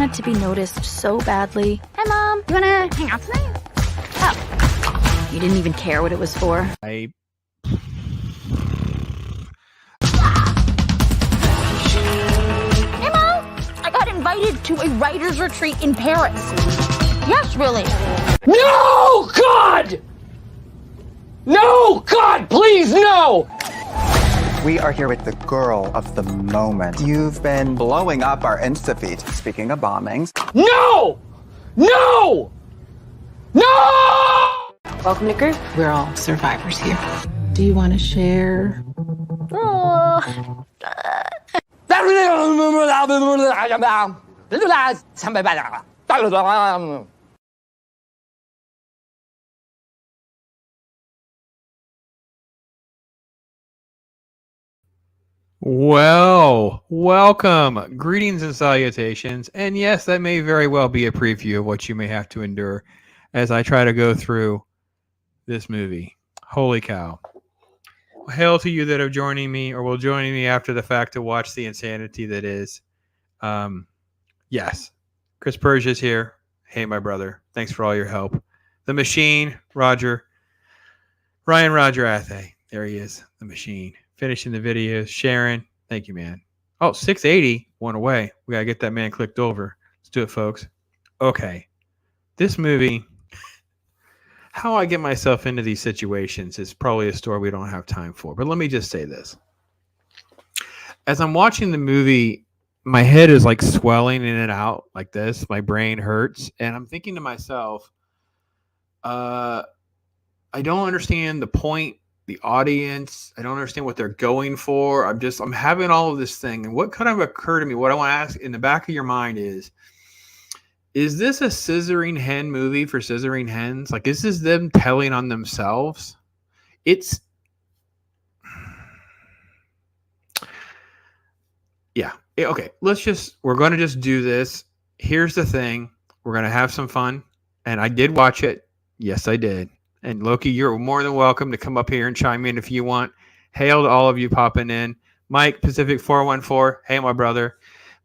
wanted to be noticed so badly. Hi, Mom. You wanna hang out tonight? Oh. You didn't even care what it was for. Hey, Mom! I got invited to a writer's retreat in Paris. Yes, really. No, God! No, God, please, no! We are here with the girl of the moment. You've been blowing up our Insta feed. Speaking of bombings. No! No! No! Welcome to group. We're all survivors here. Do you want to share? Oh. well, welcome, greetings and salutations, and yes, that may very well be a preview of what you may have to endure as I try to go through this movie. Holy cow. Hail to you that are joining me or will join me after the fact to watch the insanity that is. Yes, Chris Persia's here. Hey, my brother. Thanks for all your help. The Machine, Roger. Ryan Roger Athay. There he is, the Machine. Finishing the videos. Sharon, thank you, man. Oh, 680 went away. We got to get that man clicked over. Let's do it, folks. Okay. This movie, how I get myself into these situations is probably a story we don't have time for. But let me just say this. As I'm watching the movie, my head is like swelling in and out like this. My brain hurts. And I'm thinking to myself, I don't understand the point, the audience. I don't understand what they're going for. I'm having all of this thing. And what kind of occurred to me, what I want to ask in the back of your mind is this a scissoring hen movie for scissoring hens? Like, is this them telling on themselves? Okay, we're going to just do this. Here's the thing. We're going to have some fun. And I did watch it. Yes, I did. And Loki, you're more than welcome to come up here and chime in if you want. Hail to all of you popping in. Mike, Pacific 414. Hey, my brother.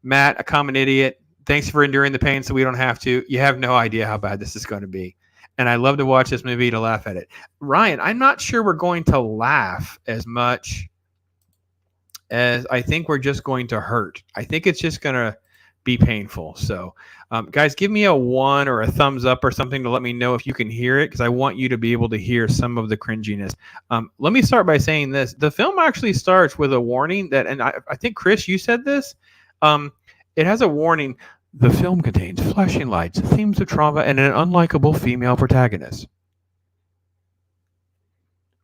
Matt, a common idiot. Thanks for enduring the pain so we don't have to. You have no idea how bad this is going to be. And I love to watch this movie to laugh at it. Ryan, I'm not sure we're going to laugh as much as I think we're just going to hurt. I think it's just going to be painful. So, guys, give me a 1 or a thumbs up or something to let me know if you can hear it, because I want you to be able to hear some of the cringiness. Let me start by saying this. The film actually starts with a warning that, and I think, Chris, you said this. It has a warning. The film contains flashing lights, themes of trauma, and an unlikable female protagonist.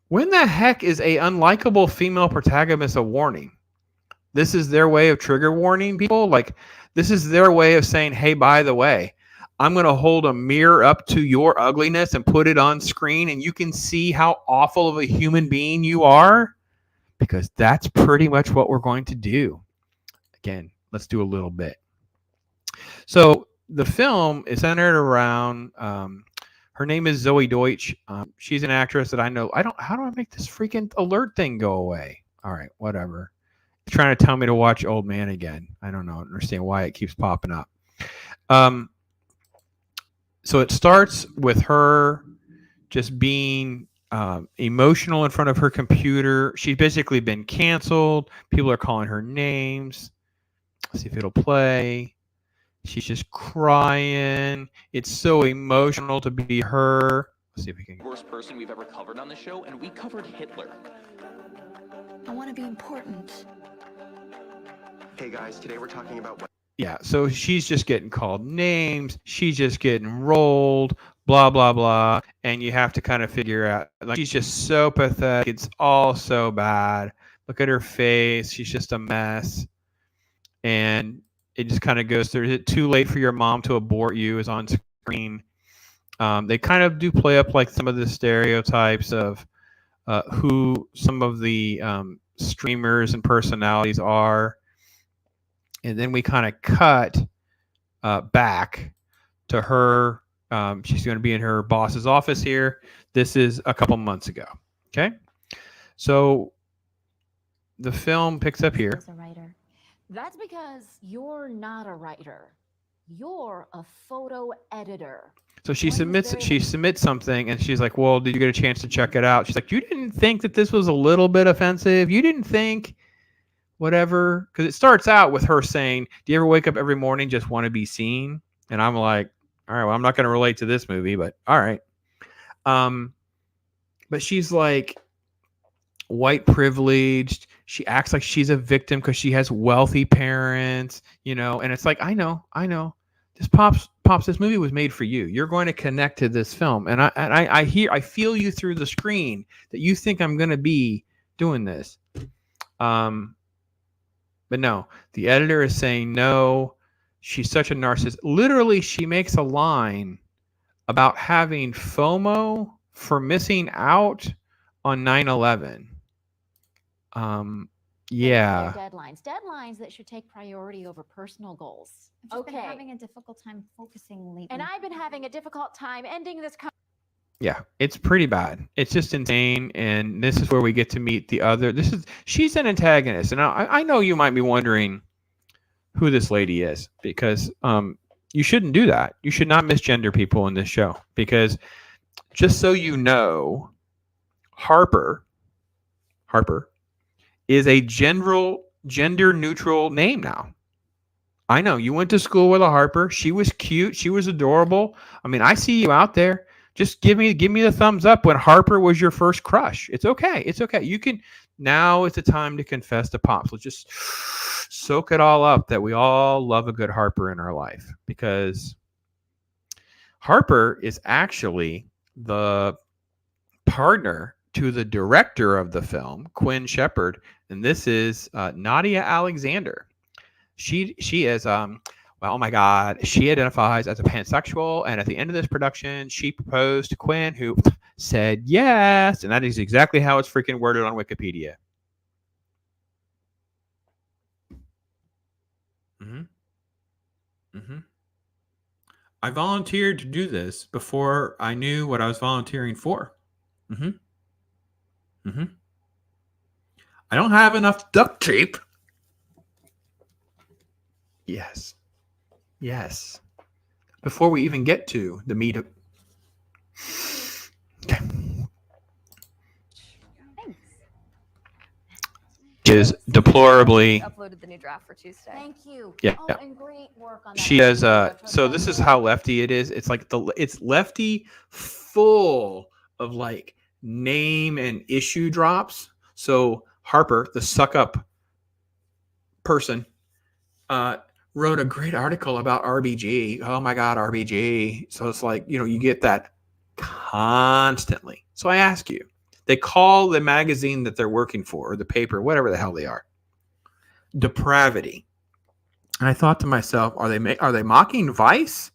When the heck is a unlikable female protagonist a warning? This is their way of trigger warning people? Like, this is their way of saying, hey, by the way, I'm going to hold a mirror up to your ugliness and put it on screen, and you can see how awful of a human being you are? Because that's pretty much what we're going to do. Again, let's do a little bit. So the film is centered around, her name is Zoey Deutch. She's an actress that I know. How do I make this freaking alert thing go away? All right, whatever. It's trying to tell me to watch Old Man again. I don't know. I don't understand why it keeps popping up. So it starts with her just being emotional in front of her computer. She's basically been canceled. People are calling her names. Let's see if it'll play. She's just crying. It's so emotional to be her. Let's see if we can. Worst person we've ever covered on the show, and we covered Hitler. I want to be important. Hey guys, today we're talking about. Yeah, so she's just getting called names. She's just getting rolled, blah, blah, blah. And you have to kind of figure out, like, she's just so pathetic. It's all so bad. Look at her face. She's just a mess. And it just kind of goes through. Is it too late for your mom to abort you? Is on screen. They kind of do play up like some of the stereotypes of who some of the streamers and personalities are. And then we kind of cut back to her. She's going to be in her boss's office here. This is a couple months ago. Okay. So the film picks up here. As a writer. That's because you're not a writer. You're a photo editor. So she Quinn was submits something, and she's like, well, did you get a chance to check it out? She's like, you didn't think that this was a little bit offensive? You didn't think whatever? Because it starts out with her saying, do you ever wake up every morning just want to be seen? And I'm like, all right, well, I'm not going to relate to this movie, but all right. But she's like white privileged. She acts like she's a victim because she has wealthy parents, and it's like, I know. This Pops, this movie was made for you. You're going to connect to this film. And I feel you through the screen that you think I'm going to be doing this. But no, the editor is saying no. She's such a narcissist. Literally, she makes a line about having FOMO for missing out on 9/11. Yeah. Deadlines that should take priority over personal goals. I've been having a difficult time focusing lately. And I've been having a difficult time ending this. Yeah, it's pretty bad. It's just insane. And this is where we get to meet the other. She's an antagonist. And I know you might be wondering who this lady is, because you shouldn't do that. You should not misgender people in this show, because just so you know, Harper is a gender neutral name now. I know you went to school with a Harper. She was cute. She was adorable. I mean, I see you out there. Just give me the thumbs up when Harper was your first crush. It's okay. It's okay. You can, now is the time to confess to Pops. Let's just soak it all up that we all love a good Harper in our life, because Harper is actually the partner to the director of the film, Quinn Shephard, and this is Nadia Alexander. She is well, oh my God, she identifies as a pansexual, and at the end of this production, she proposed to Quinn, who said yes, and that is exactly how it's freaking worded on Wikipedia. I volunteered to do this before I knew what I was volunteering for. I don't have enough duct tape. Yes. Before we even get to the meat of... Okay. Thanks. Is deplorably... Uploaded the new draft for Tuesday. Thank you. Yeah. And great work on that. She has so this is how lefty it is. It's like it's lefty full of like name and issue drops. So Harper, the suck up person, wrote a great article about RBG. Oh my God, RBG. So it's like, you get that constantly. So I ask you, they call the magazine that they're working for, or the paper, whatever the hell they are, depravity. And I thought to myself, are they mocking Vice?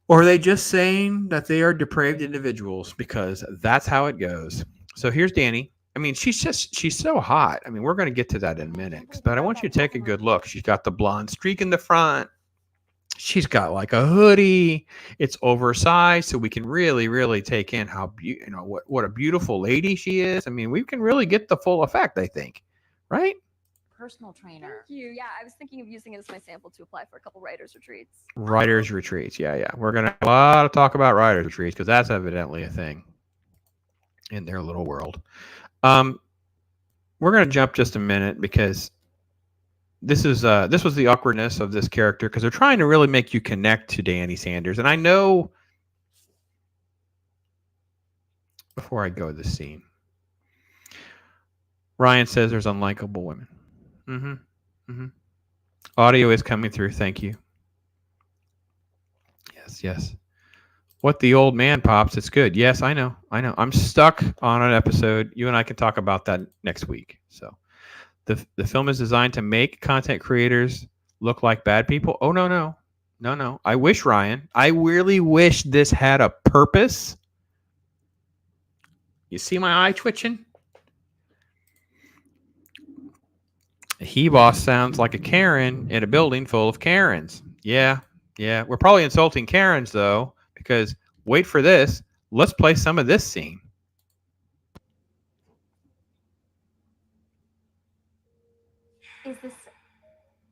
Or are they just saying that they are depraved individuals? Because that's how it goes. So here's Danny. I mean, she's so hot. I mean, we're going to get to that in a minute. But I want you to take a good look. She's got the blonde streak in the front. She's got like a hoodie. It's oversized, so we can really, really take in how what a beautiful lady she is. I mean, we can really get the full effect, I think. Right? Personal trainer. Thank you. Yeah, I was thinking of using it as my sample to apply for a couple writers' retreats. Writers' retreats. Yeah. We're going to have a lot of talk about writers' retreats, because that's evidently a thing in their little world. We're going to jump just a minute, because this was the awkwardness of this character, because they're trying to really make you connect to Danny Sanders. And I know, before I go to this scene, Ryan says there's unlikable women. Audio is coming through. Thank you. Yes. What the old man, Pops? It's good. Yes, I know. I'm stuck on an episode. You and I can talk about that next week. So the film is designed to make content creators look like bad people. Oh, no. I wish, Ryan. I really wish this had a purpose. You see my eye twitching? A he-boss sounds like a Karen in a building full of Karens. Yeah. We're probably insulting Karens, though, because wait for this. Let's play some of this scene. Is this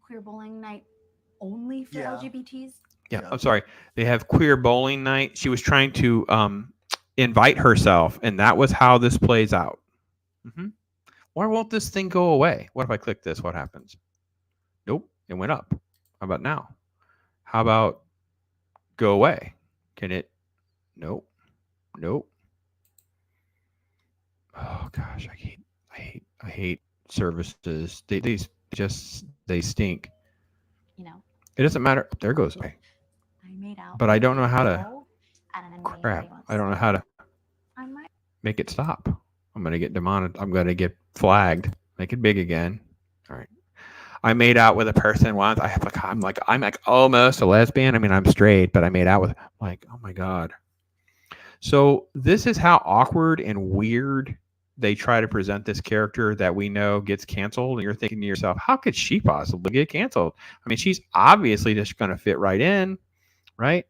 queer bowling night only for Yeah. LGBTs? Yeah, Yeah. I'm sorry. They have queer bowling night. She was trying to invite herself, and that was how this plays out. Why won't this thing go away? What if I click this? What happens? Nope, it went up. How about now? How about go away? Can it? Nope. Nope. Oh gosh, I hate services. They stink. You know, It doesn't matter. There goes. I made out. But I don't know how to. At an Crap. I don't know how to I might. make it stop. I'm gonna get demonetized. I'm gonna get flagged. Make it big again. All right. I made out with a person once. I'm like almost a lesbian. I mean, I'm straight, but I made out with like, oh my God. So this is how awkward and weird they try to present this character that we know gets canceled. And you're thinking to yourself, how could she possibly get canceled? I mean, she's obviously just going to fit right in, right?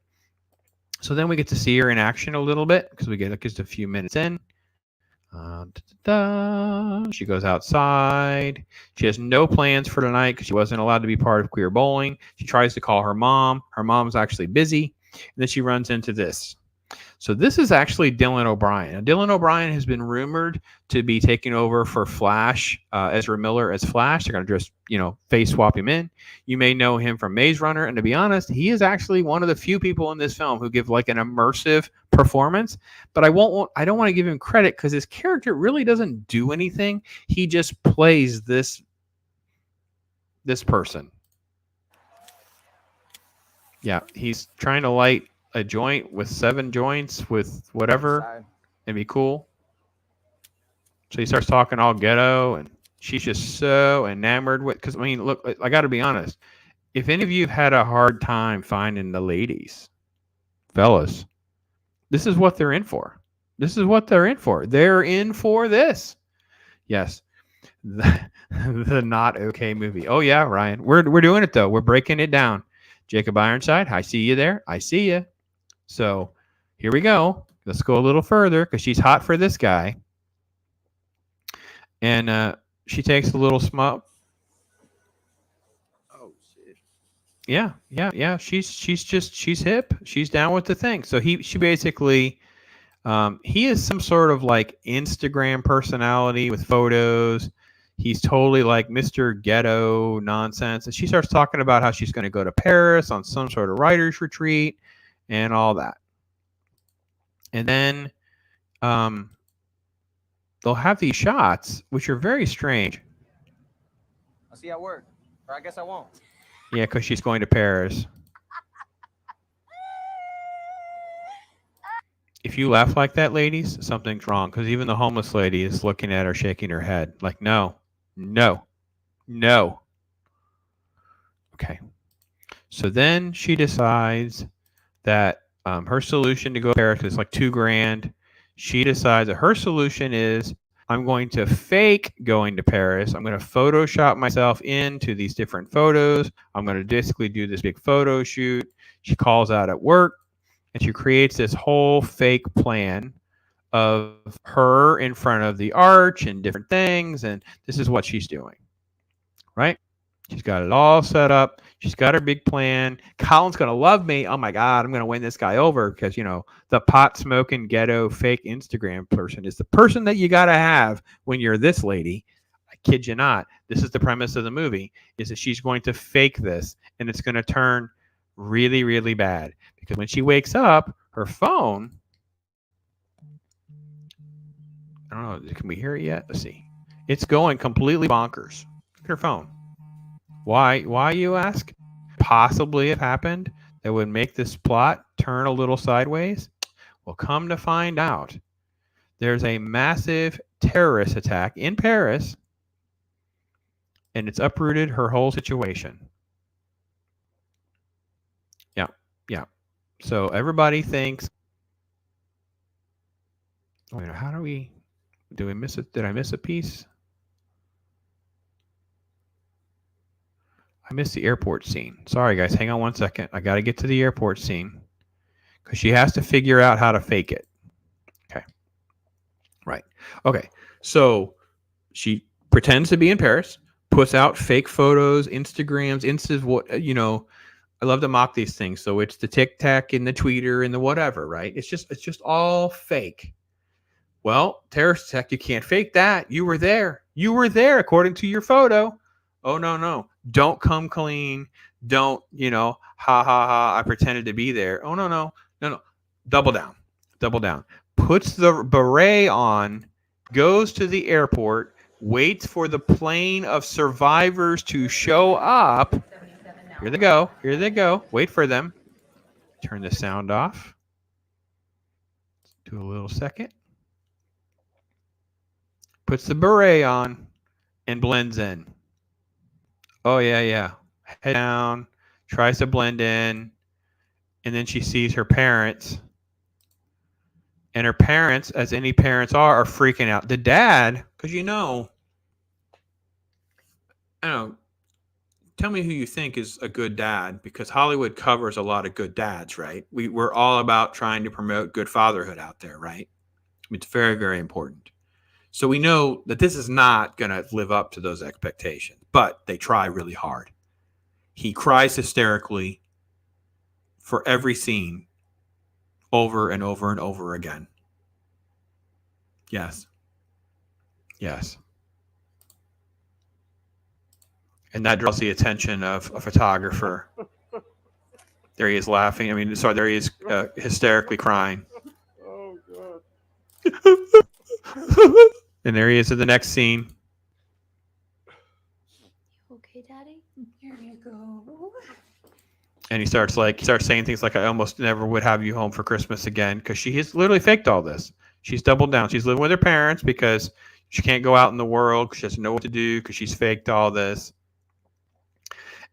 So then we get to see her in action a little bit because we get just a few minutes in. She goes outside. She has no plans for tonight because she wasn't allowed to be part of queer bowling. She tries to call her mom. Her mom's actually busy. And then she runs into this. So this is actually Dylan O'Brien. Now, Dylan O'Brien has been rumored to be taking over for Flash, Ezra Miller as Flash. They're going to just, face swap him in. You may know him from Maze Runner. And to be honest, he is actually one of the few people in this film who give like an immersive performance. But I don't want to give him credit because his character really doesn't do anything. He just plays this person. Yeah, he's trying to light a joint with 7 joints with whatever and be cool. So he starts talking all ghetto and she's just so enamored with, because I mean, look, I got to be honest. If any of you have had a hard time finding the ladies, fellas, this is what they're in for. This is what they're in for. They're in for this. Yes. The not okay movie. Oh yeah, Ryan. We're doing it though. We're breaking it down. Jacob Ironside, I see you there. I see you. So here we go. Let's go a little further because she's hot for this guy. And she takes a little smoke. Oh shit. Yeah. She's hip. She's down with the thing. So she basically he is some sort of like Instagram personality with photos. He's totally like Mr. Ghetto nonsense. And she starts talking about how she's going to go to Paris on some sort of writer's retreat and all that. And then they'll have these shots, which are very strange. I'll see you at work. Or I guess I won't. Yeah, because she's going to Paris. If you laugh like that, ladies, something's wrong. Because even the homeless lady is looking at her, shaking her head. Like, no. Okay. So then she decides that her solution to go to Paris is like $2,000. She decides that her solution is, I'm going to fake going to Paris. I'm going to Photoshop myself into these different photos. I'm going to basically do this big photo shoot. She calls out at work and she creates this whole fake plan of her in front of the arch and different things. And this is what she's doing, right? She's got it all set up. She's got her big plan. Colin's going to love me. Oh, my God, I'm going to win this guy over because, the pot-smoking ghetto fake Instagram person is the person that you got to have when you're this lady. I kid you not. This is the premise of the movie, is that she's going to fake this, and it's going to turn really, really bad. Because when she wakes up, her phone... I don't know. Can we hear it yet? Let's see. It's going completely bonkers. Look at her phone. Why, you ask? Possibly have happened that would make this plot turn a little sideways? Well, come to find out, there's a massive terrorist attack in Paris, and it's uprooted her whole situation. Yeah. So everybody thinks, wait, how do we miss it? Did I miss a piece? I missed the airport scene. Sorry, guys. Hang on one second. I got to get to the airport scene because she has to figure out how to fake it. Okay. Right. Okay. So she pretends to be in Paris, puts out fake photos, Instagrams, I love to mock these things. So it's the Tic Tac and the tweeter and the whatever, right? It's just all fake. Well, terrorist attack, you can't fake that. You were there. You were there according to your photo. Oh, no. Don't come clean. Don't, ha, ha, ha, I pretended to be there. Oh, no. Double down. Puts the beret on, goes to the airport, waits for the plane of survivors to show up. Here they go. Wait for them. Turn the sound off. Do a little second. Puts the beret on and blends in. Oh, yeah. Head down, tries to blend in, and then she sees her parents. And her parents, as any parents are freaking out. The dad, because I don't know, tell me who you think is a good dad, because Hollywood covers a lot of good dads, right? We're all about trying to promote good fatherhood out there, right? It's very, very important. So we know that this is not going to live up to those expectations, but they try really hard. He cries hysterically for every scene over and over and over again. Yes. And that draws the attention of a photographer. There he is laughing. There he is hysterically crying. Oh, God. And there he is in the next scene. Okay, Daddy? Here you go. And he starts saying things like, I almost never would have you home for Christmas again, because she has literally faked all this. She's doubled down. She's living with her parents because she can't go out in the world, because she doesn't know what to do, because she's faked all this.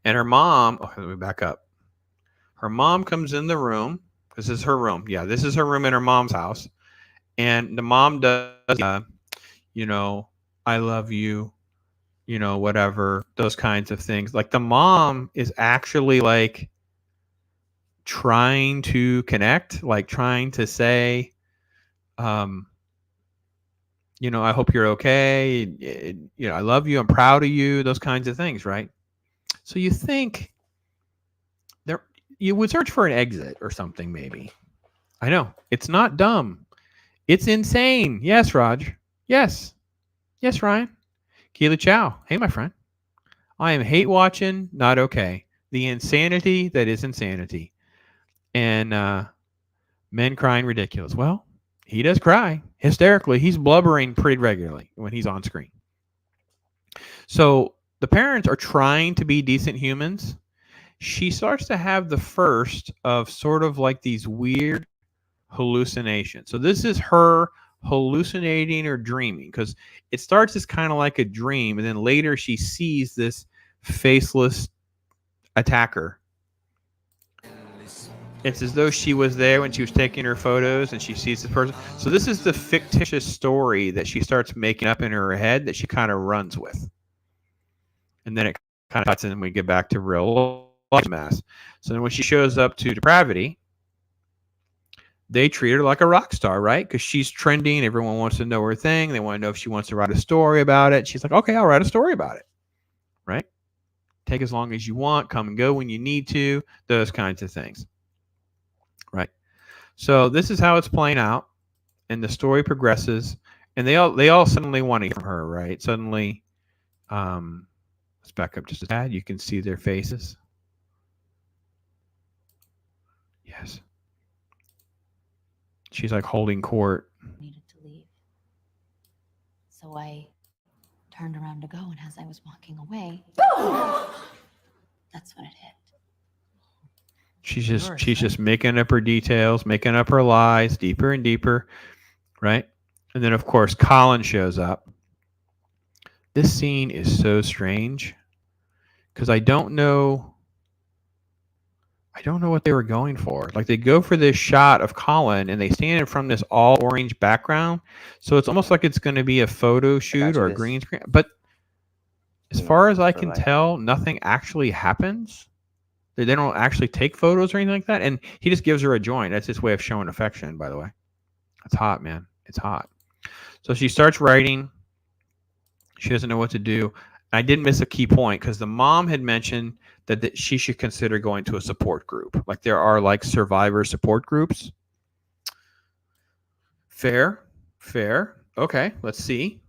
And her mom, let me back up. Her mom comes in the room. This is her room. Yeah, this is her room in her mom's house. And the mom does, I love you, whatever, those kinds of things. Like, the mom is actually like trying to connect, like trying to say, I hope you're okay. I love you. I'm proud of you. Those kinds of things, right? So you think you would search for an exit or something, maybe. I know. It's not dumb. It's insane. Yes, Raj. Yes, Ryan. Keely Chow. Hey, my friend. I am hate watching, not okay. The insanity that is insanity. And men crying ridiculous. Well, he does cry hysterically. He's blubbering pretty regularly when he's on screen. So the parents are trying to be decent humans. She starts to have the first of sort of like these weird hallucinations. So this is her hallucinating or dreaming, because it starts as kind of like a dream, and then later she sees this faceless attacker. It's as though she was there when she was taking her photos and she sees this person. So this is the fictitious story that she starts making up in her head that she kind of runs with. And then it kind of cuts in and we get back to real life mess. So then when she shows up to Depravity, they treat her like a rock star, right? Because she's trending. Everyone wants to know her thing. They want to know if she wants to write a story about it. She's like, okay, I'll write a story about it, right? Take as long as you want. Come and go when you need to. Those kinds of things, right? So this is how it's playing out, and the story progresses, and they all suddenly want to hear from her, right? Suddenly, let's back up just a tad. You can see their faces. Yes. She's like holding court. Needed to leave. So I turned around to go, and as I was walking away, that's when it hit. She's just making up her details, making up her lies deeper and deeper, right? And then of course Colin shows up. This scene is so strange because I don't know what they were going for. Like, they go for this shot of Colin and they stand in front of this all orange background. So it's almost like it's going to be a photo shoot or a green screen. But as far as I can tell, nothing actually happens. They don't actually take photos or anything like that. And he just gives her a joint. That's his way of showing affection, by the way. It's hot, man. It's hot. So she starts writing. She doesn't know what to do. I didn't miss a key point because the mom had mentioned that she should consider going to a support group. Like there are like survivor support groups. Fair. Okay, let's see.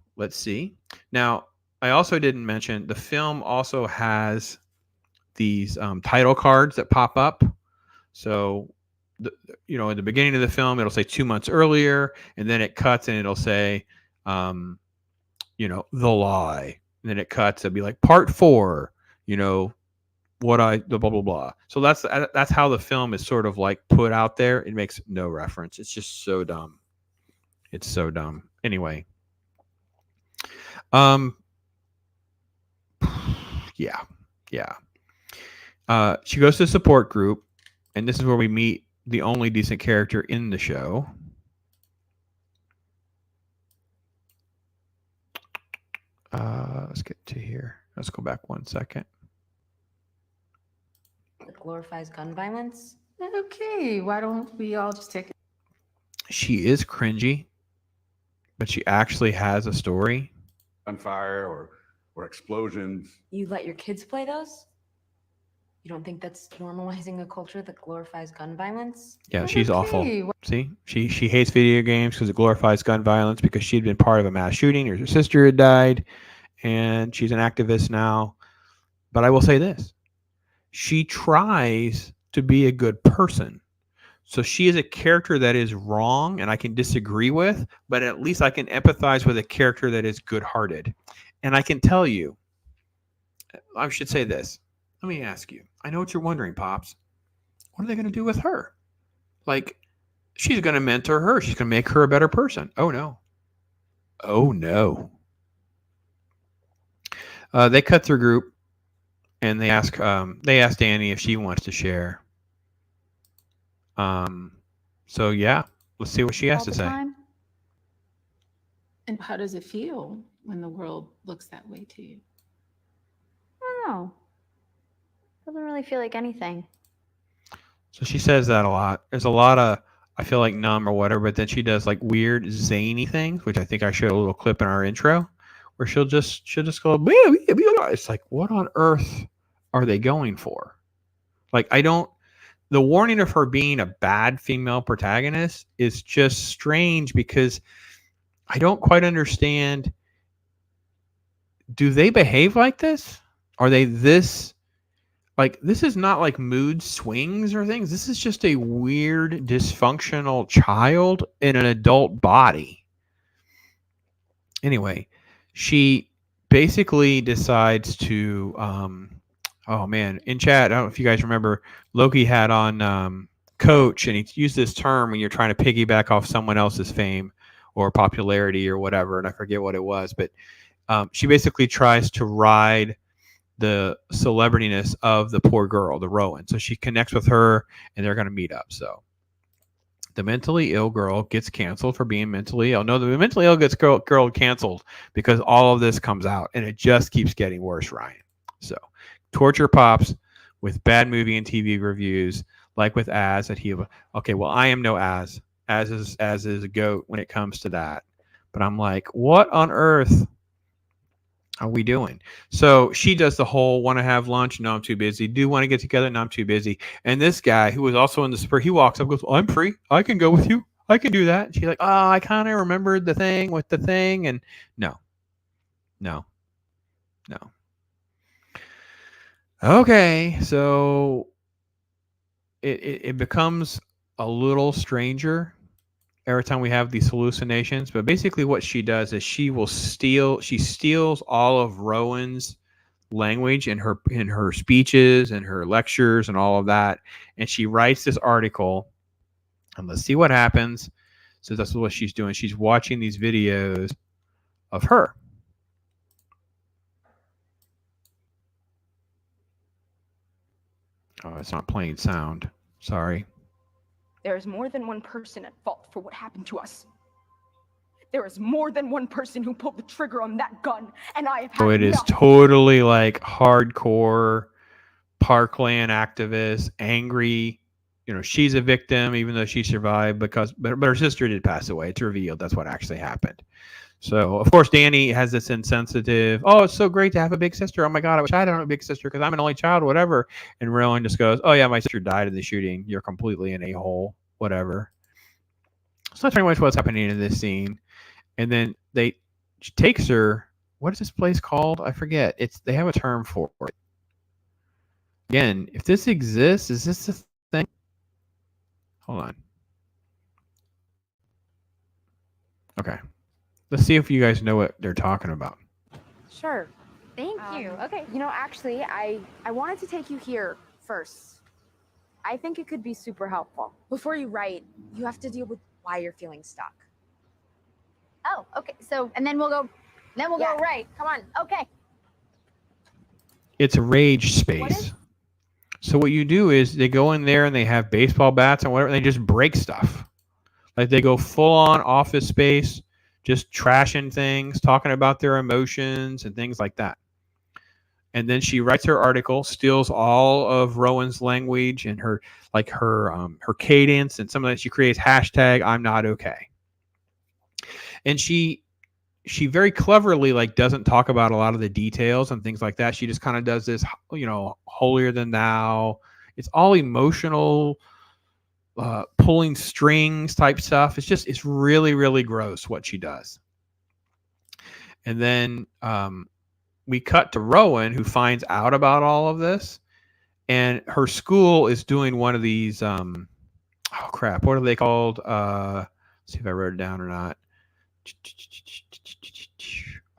Now, I also didn't mention the film also has these title cards that pop up. So, in the beginning of the film, it'll say 2 months earlier, and then it cuts and it'll say, the lie. And then it cuts. It'll be like part 4. The blah blah blah. So that's how the film is sort of like put out there. It makes no reference. It's just so dumb. It's so dumb. Anyway. Yeah. She goes to the support group, and this is where we meet the only decent character in the show. Let's get to here. Let's go back 1 second. It glorifies gun violence. Okay, why don't we all just take it? She is cringy, but she actually has a story. Gunfire or explosions. You let your kids play those? You don't think that's normalizing a culture that glorifies gun violence? Yeah, she's awful. See, she hates video games because it glorifies gun violence because she'd been part of a mass shooting. Her sister had died, and she's an activist now. But I will say this. She tries to be a good person. So she is a character that is wrong and I can disagree with, but at least I can empathize with a character that is good-hearted. And I can tell you, I should say this. Let me ask you. I know what you're wondering, Pops. What are they going to do with her? Like, she's going to mentor her. She's going to make her a better person. Oh, no. They cut through group and they ask Annie if she wants to share. So yeah, let's see what she has to say. And how does it feel when the world looks that way to you? I don't know. Doesn't really feel like anything. So she says that a lot. There's a lot of, I feel like numb or whatever, but then she does like weird zany things, which I think I showed a little clip in our intro, where she'll just go, it's like, what on earth are they going for? Like, the warning of her being a bad female protagonist is just strange because I don't quite understand. Do they behave like this? Are they this? Like, this is not like mood swings or things. This is just a weird, dysfunctional child in an adult body. Anyway, she basically decides to, oh man, in chat, I don't know if you guys remember, Loki had on coach, and he used this term when you're trying to piggyback off someone else's fame or popularity or whatever, and I forget what it was, but she basically tries to ride the celebrityness of the poor girl, the Rowan. So she connects with her, and they're going to meet up. So the mentally ill girl gets canceled for being mentally ill. No, the mentally ill girl canceled because all of this comes out, and it just keeps getting worse, Ryan. So torture Pops with bad movie and TV reviews, like with Az that he. Okay, well, I am no Az. Az is a goat when it comes to that. But I'm like, what on earth are we doing? So she does the whole want to have lunch. No, I'm too busy. Do want to get together? No, I'm too busy. And this guy who was also in the spur, he walks up, goes, I'm free. I can go with you. I can do that. And she's like, oh, I kind of remembered the thing with the thing. And no. Okay, so it becomes a little stranger every time we have these hallucinations. But basically what she does is she steals all of Rowan's language in her speeches and her lectures and all of that. And she writes this article, and let's see what happens. So that's what she's doing. She's watching these videos of her. Oh, it's not playing sound. Sorry. There is more than one person at fault for what happened to us. There is more than one person who pulled the trigger on that gun, and I have had So it is enough. totally like hardcore Parkland activist, angry. She's a victim even though she survived but her sister did pass away. It's revealed that's what actually happened. So, of course, Danny has this insensitive, oh, it's so great to have a big sister. Oh, my God, I wish I had a big sister because I'm an only child, whatever. And Rowan just goes, oh, yeah, my sister died in the shooting. You're completely an a-hole, whatever. So that's pretty much what's happening in this scene. And then she takes her, what is this place called? I forget. They have a term for it. Again, if this exists, is this a thing? Hold on. Okay. Let's see if you guys know what they're talking about. Sure. Thank you. Okay. You know, actually, I wanted to take you here first. I think it could be super helpful. Before you write, you have to deal with why you're feeling stuck. Oh, okay. So, and then we'll go right. Come on. Okay. It's a rage space. So what you do is they go in there and they have baseball bats and whatever, and they just break stuff. Like they go full on office space, just trashing things, talking about their emotions and things like that. And then she writes her article, steals all of Rowan's language and her cadence and some of that. She creates hashtag I'm not okay. And she very cleverly doesn't talk about a lot of the details and things like that. She just kind of does this, holier than thou. It's all emotional, pulling strings type stuff. It's really, really gross what she does. And then we cut to Rowan, who finds out about all of this, and her school is doing one of these. Oh crap! What are they called? Let's see if I wrote it down or not.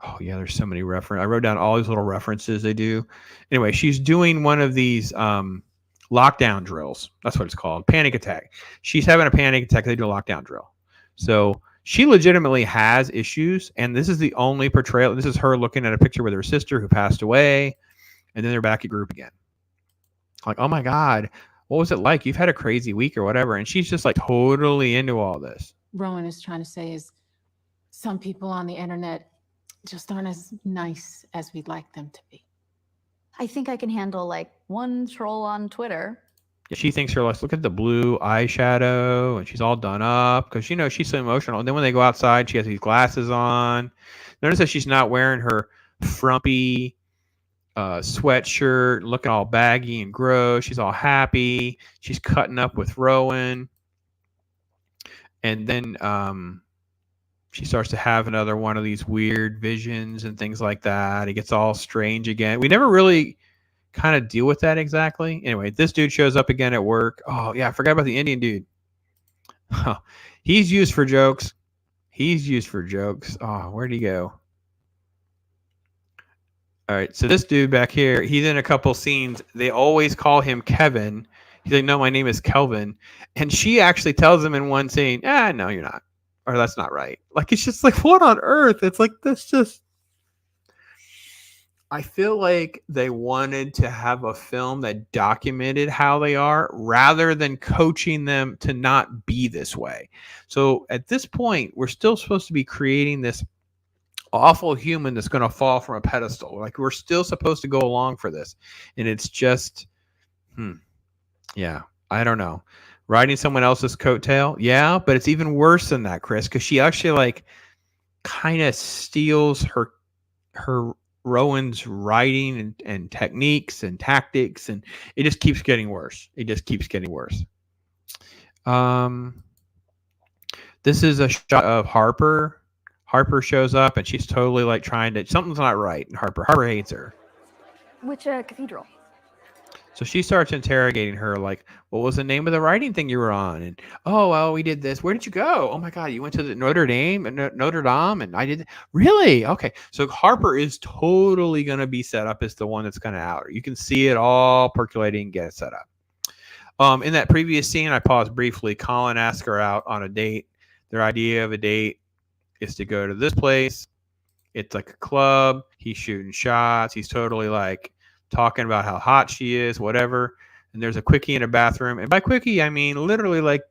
Oh yeah, there's so many references. I wrote down all these little references they do. Anyway, she's doing one of these lockdown drills. That's what it's called. Panic attack. She's having a panic attack. They do a lockdown drill. So she legitimately has issues, and this is the only portrayal. This is her looking at a picture with her sister who passed away, and then they're back at group again. Like, oh my God, what was it like? You've had a crazy week or whatever. And she's just totally into all this. Rowan is trying to say is some people on the internet just aren't as nice as we'd like them to be. I think I can handle one troll on Twitter. She thinks look at the blue eyeshadow, and she's all done up because she's so emotional. And then when they go outside, she has these glasses on. Notice that she's not wearing her frumpy sweatshirt, looking all baggy and gross. She's all happy. She's cutting up with Rowan, and then she starts to have another one of these weird visions and things like that. It gets all strange again. We never really kind of deal with that exactly. Anyway, this dude shows up again at work. Oh yeah, I forgot about the Indian dude. He's used for jokes. Oh, where'd he go? All right, so this dude back here, he's in a couple scenes. They always call him Kevin. He's like, no, my name is Kelvin. And she actually tells him in one scene, no, you're not. Or that's not right. It's just what on earth? It's that's just... I feel like they wanted to have a film that documented how they are rather than coaching them to not be this way. So at this point, we're still supposed to be creating this awful human that's going to fall from a pedestal. We're still supposed to go along for this. And it's just, yeah, I don't know. Riding someone else's coattail. Yeah, but it's even worse than that, Chris, because she actually kind of steals her Rowan's writing and techniques and tactics, and it just keeps getting worse. This is a shot of Harper. Harper shows up and she's totally trying to, something's not right. And Harper hates her. Which cathedral? So she starts interrogating her, what was the name of the writing thing you were on? And, oh, well, we did this. Where did you go? Oh, my God, you went to the Notre Dame, and I did. Really? Okay. So Harper is totally going to be set up as the one that's going to out her. You can see it all percolating and get it set up. In that previous scene, I paused briefly. Colin asked her out on a date. Their idea of a date is to go to this place. It's like a club. He's shooting shots. He's totally talking about how hot she is, whatever. And there's a quickie in a bathroom. And by quickie, I mean literally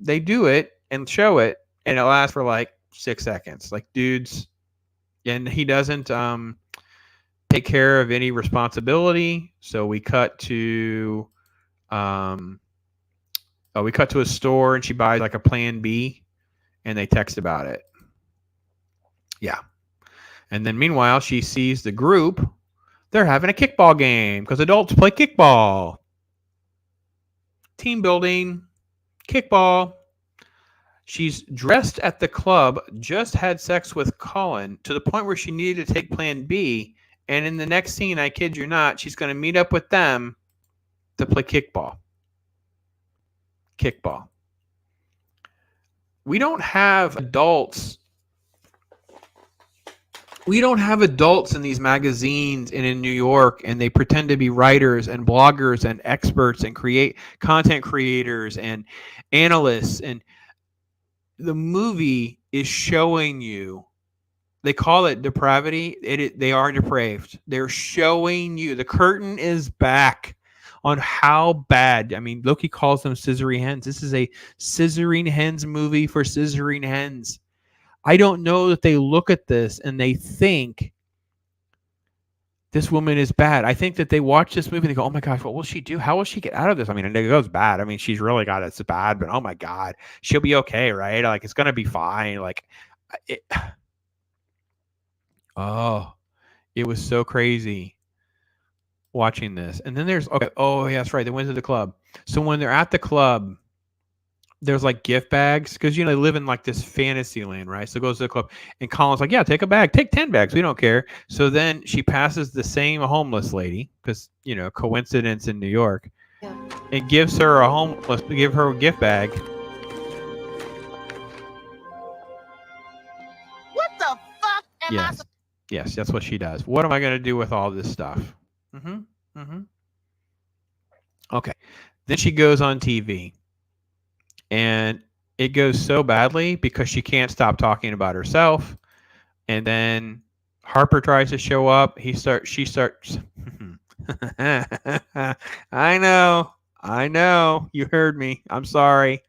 they do it and show it, and it lasts for 6 seconds. Dudes, and he doesn't take care of any responsibility. So we cut to a store, and she buys a Plan B, and they text about it. Yeah. And then meanwhile, she sees the group. They're having a kickball game because adults play kickball. Team building, kickball. She's dressed at the club, just had sex with Colin to the point where she needed to take plan B. And in the next scene, I kid you not, she's going to meet up with them to play kickball. Kickball. We don't have adults. We don't have adults in these magazines and in New York, and they pretend to be writers and bloggers and experts and create content creators and analysts. And the movie is showing you, they call it depravity. They are depraved. They're showing you, the curtain is back on how bad. I mean, Loki calls them scissoring hens. This is a scissoring hens movie for scissoring hens. I don't know that they look at this and they think this woman is bad. I think that they watch this movie and they go, oh my gosh, what will she do? How will she get out of this? I mean, and it goes bad. I mean, she's really got it's bad, but oh my God, she'll be okay, right? Like, it's going to be fine. Like, it was so crazy watching this. And then there's, okay, oh, yeah, that's right. They went to the club. So when they're at the club, there's like gift bags because, you know, they live in like this fantasy land, right? So it goes to the club and Colin's like, yeah, take a bag, take 10 bags. We don't care. So then she passes the same homeless lady because, you know, coincidence in New York, and gives her give her a gift bag. What the fuck am I? Yes, that's what she does. What am I going to do with all this stuff? Okay. Then she goes on TV. And it goes so badly because she can't stop talking about herself. And then Harper tries to show up. She starts. I know. You heard me. I'm sorry.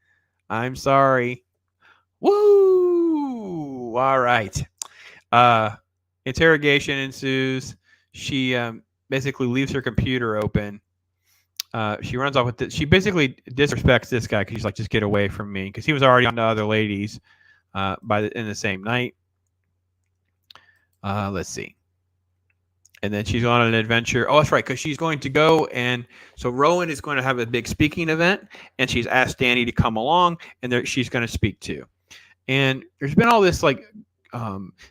Woo! All right. Interrogation ensues. She basically leaves her computer open. She runs off with it. She basically disrespects this guy because she's like, just get away from me, because he was already on to other ladies in the same night. Let's see. And then she's on an adventure. Oh, that's right, because she's going to go, and so Rowan is going to have a big speaking event, and she's asked Danny to come along, and she's going to speak too. And there's been all this like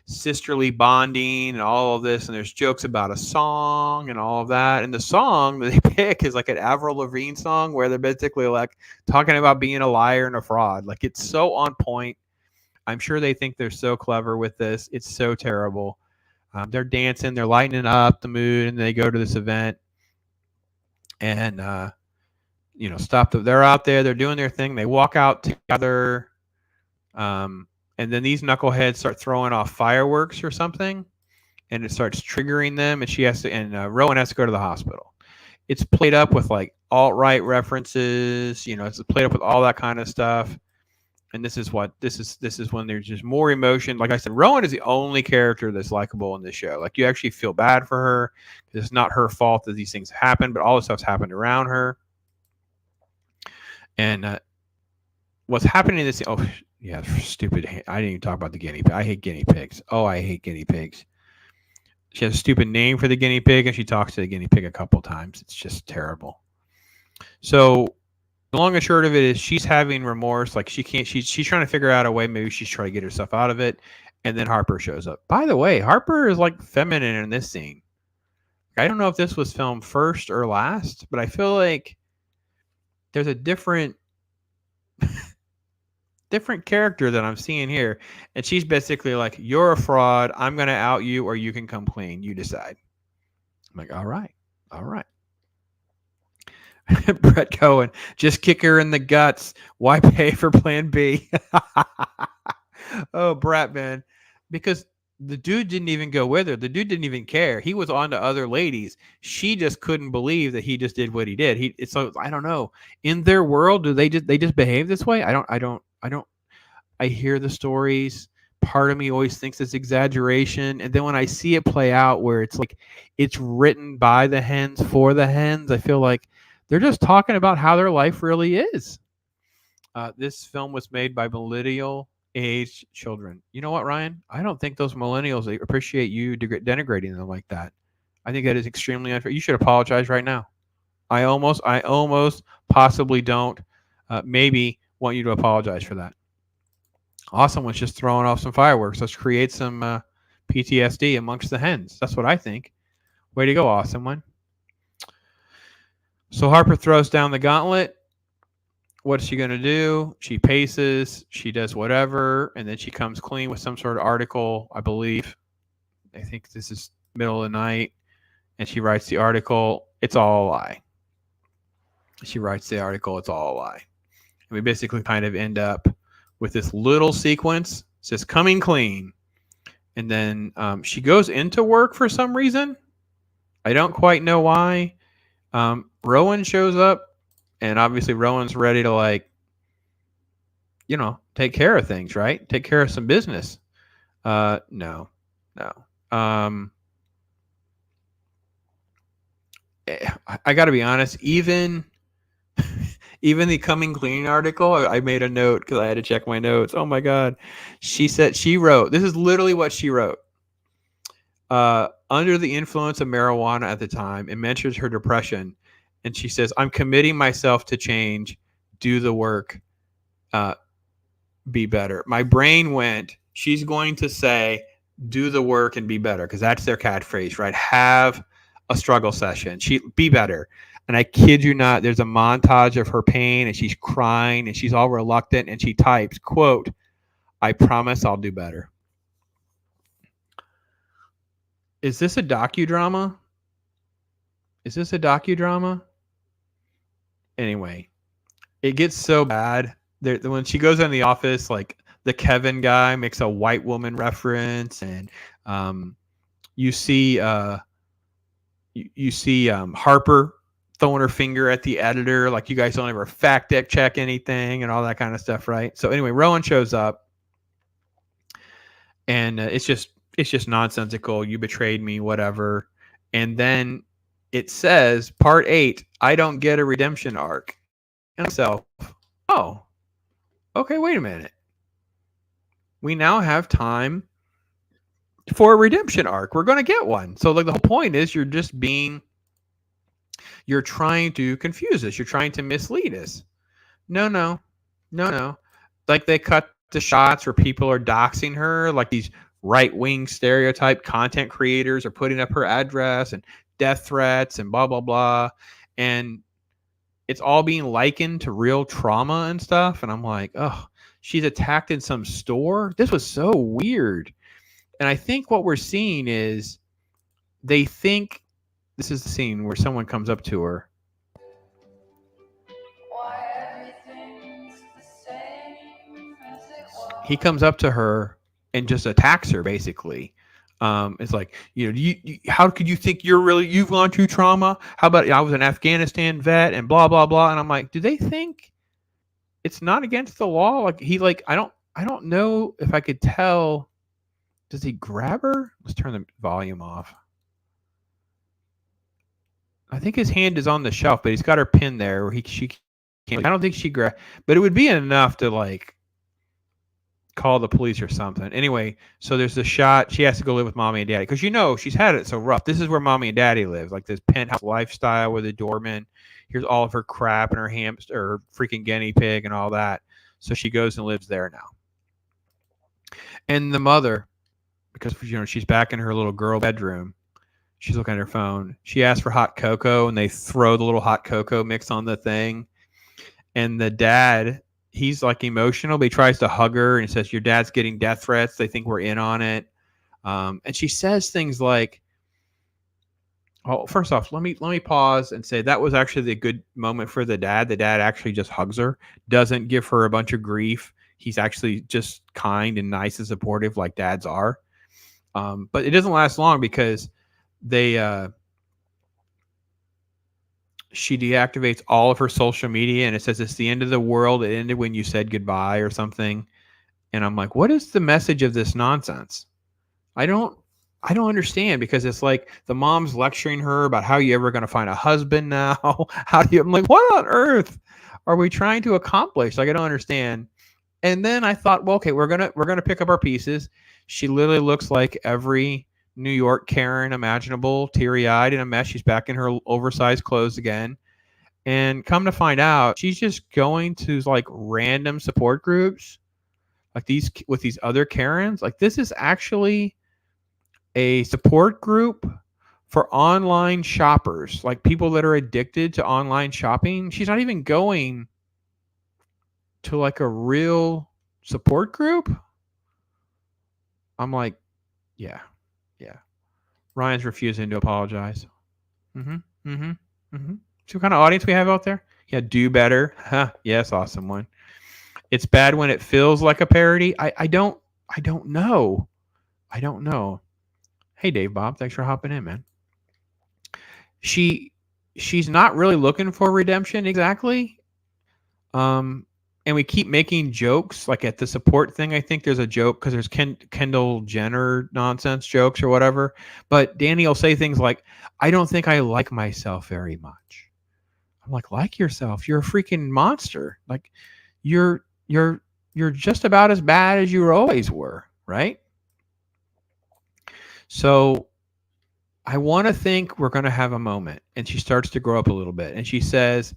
sisterly bonding and all of this, and there's jokes about a song and all of that, and the song that they pick is like an Avril Lavigne song where they're basically like talking about being a liar and a fraud. Like, it's so on point. I'm sure they think they're so clever with this. It's so terrible. They're dancing, they're lightening up the mood, and they go to this event, and you know, they're out there, they're doing their thing, they walk out together, and then these knuckleheads start throwing off fireworks or something, and it starts triggering them, and Rowan has to go to the hospital. It's played up with like alt-right references, you know, it's played up with all that kind of stuff. And this is when there's just more emotion. Like I said, Rowan is the only character that's likable in this show. Like, you actually feel bad for her. It's not her fault that these things happen, but all this stuff's happened around her. And what's happening in this? Oh, yeah, stupid. I didn't even talk about the guinea pig. I hate guinea pigs. Oh, I hate guinea pigs. She has a stupid name for the guinea pig, and she talks to the guinea pig a couple times. It's just terrible. So the long and short of it is she's having remorse. Like, she's trying to figure out a way. Maybe she's trying to get herself out of it. And then Harper shows up. By the way, Harper is like feminine in this scene. I don't know if this was filmed first or last, but I feel like there's a different character that I'm seeing here. And she's basically like, you're a fraud. I'm going to out you, or you can come clean. You decide. I'm like, all right. Brett Cohen, just kick her in the guts. Why pay for plan B? Oh, Brett, man. Because the dude didn't even go with her. The dude didn't even care. He was on to other ladies. She just couldn't believe that he just did what he did. I don't know. In their world, do they just behave this way? I hear the stories. Part of me always thinks it's exaggeration. And then when I see it play out where it's like it's written by the hens for the hens, I feel like they're just talking about how their life really is. This film was made by Millennial aged children. You know what, Ryan? I don't think those millennials appreciate you denigrating them like that. I think that is extremely unfair. You should apologize right now. I almost possibly don't maybe want you to apologize for that. Awesome was just throwing off some fireworks. Let's create some PTSD amongst the hens. That's what I think. Way to go, Awesome One. So Harper throws down the gauntlet. What's she going to do? She paces. She does whatever. And then she comes clean with some sort of article, I believe. I think this is middle of the night. And she writes the article. It's all a lie. She writes the article. It's all a lie. And we basically kind of end up with this little sequence. It says coming clean. And then she goes into work for some reason. I don't quite know why. Rowan shows up. And obviously Rowan's ready to, like, you know, take care of things, right? Take care of some business. No. I got to be honest. Even the coming clean article, I made a note because I had to check my notes. Oh my God. She said, she wrote, this is literally what she wrote. Under the influence of marijuana at the time, it mentions her depression. And she says, I'm committing myself to change, do the work, be better. My brain went, she's going to say, do the work and be better, because that's their catchphrase, right? Have a struggle session. Be better. And I kid you not, there's a montage of her pain and she's crying and she's all reluctant and she types, quote, I promise I'll do better. Is this a docudrama? Anyway, it gets so bad. When she goes in the office, like the Kevin guy makes a white woman reference, and you see Harper throwing her finger at the editor, like you guys don't ever fact check anything and all that kind of stuff, right? So anyway, Rowan shows up, and it's just nonsensical. You betrayed me, whatever. And then it says, part 8, I don't get a redemption arc. And so, oh, okay, wait a minute. We now have time for a redemption arc. We're going to get one. So like the whole point is you're trying to confuse us. You're trying to mislead us. No. Like they cut the shots where people are doxing her, like these right-wing stereotype content creators are putting up her address and death threats and blah, blah, blah. And it's all being likened to real trauma and stuff. And I'm like, oh, she's attacked in some store. This was so weird. And I think what we're seeing is they think this is the scene where someone comes up to her. He comes up to her and just attacks her, basically. It's like, how could you think you've gone through trauma? How about I was an Afghanistan vet and blah, blah, blah. And I'm like, do they think it's not against the law? Like I don't know if I could tell. Does he grab her? Let's turn the volume off. I think his hand is on the shelf, but he's got her pinned there where she can't. I don't think she grabbed, but it would be enough to like call the police or something. Anyway, so there's the shot. She has to go live with mommy and daddy because she's had it so rough. This is where mommy and daddy live, like this penthouse lifestyle with a doorman. Here's all of her crap and her hamster, or freaking guinea pig, and all that. So she goes and lives there now. And the mother, because she's back in her little girl bedroom, she's looking at her phone. She asks for hot cocoa, and they throw the little hot cocoa mix on the thing. And the dad, he's like emotional, but he tries to hug her and he says, your dad's getting death threats. They think we're in on it. And she says things like, oh, first off, let me pause and say that was actually a good moment for the dad. The dad actually just hugs her, doesn't give her a bunch of grief. He's actually just kind and nice and supportive like dads are. But it doesn't last long because she deactivates all of her social media and it says it's the end of the world. It ended when you said goodbye or something. And I'm like, what is the message of this nonsense? I don't understand, because it's like the mom's lecturing her about how you ever going to find a husband now. I'm like, what on earth are we trying to accomplish? Like, I don't understand. And then I thought, well, okay, we're gonna pick up our pieces. She literally looks like every New York Karen imaginable, teary-eyed in a mess. She's back in her oversized clothes again. And come to find out, she's just going to like random support groups, like these with these other Karens. Like this is actually a support group for online shoppers, like people that are addicted to online shopping. She's not even going to like a real support group. I'm like, yeah. Ryan's refusing to apologize. See what kind of audience we have out there? Yeah, do better. Huh? Yes, awesome one. It's bad when it feels like a parody. I don't know. Hey, Dave Bob, thanks for hopping in, man. She's not really looking for redemption exactly. And we keep making jokes, like at the support thing. I think there's a joke because there's Kendall Jenner nonsense jokes or whatever. But Danny will say things like, "I don't think I like myself very much." I'm like yourself? You're a freaking monster. Like, you're just about as bad as you always were, right? So I want to think we're going to have a moment. And she starts to grow up a little bit. And she says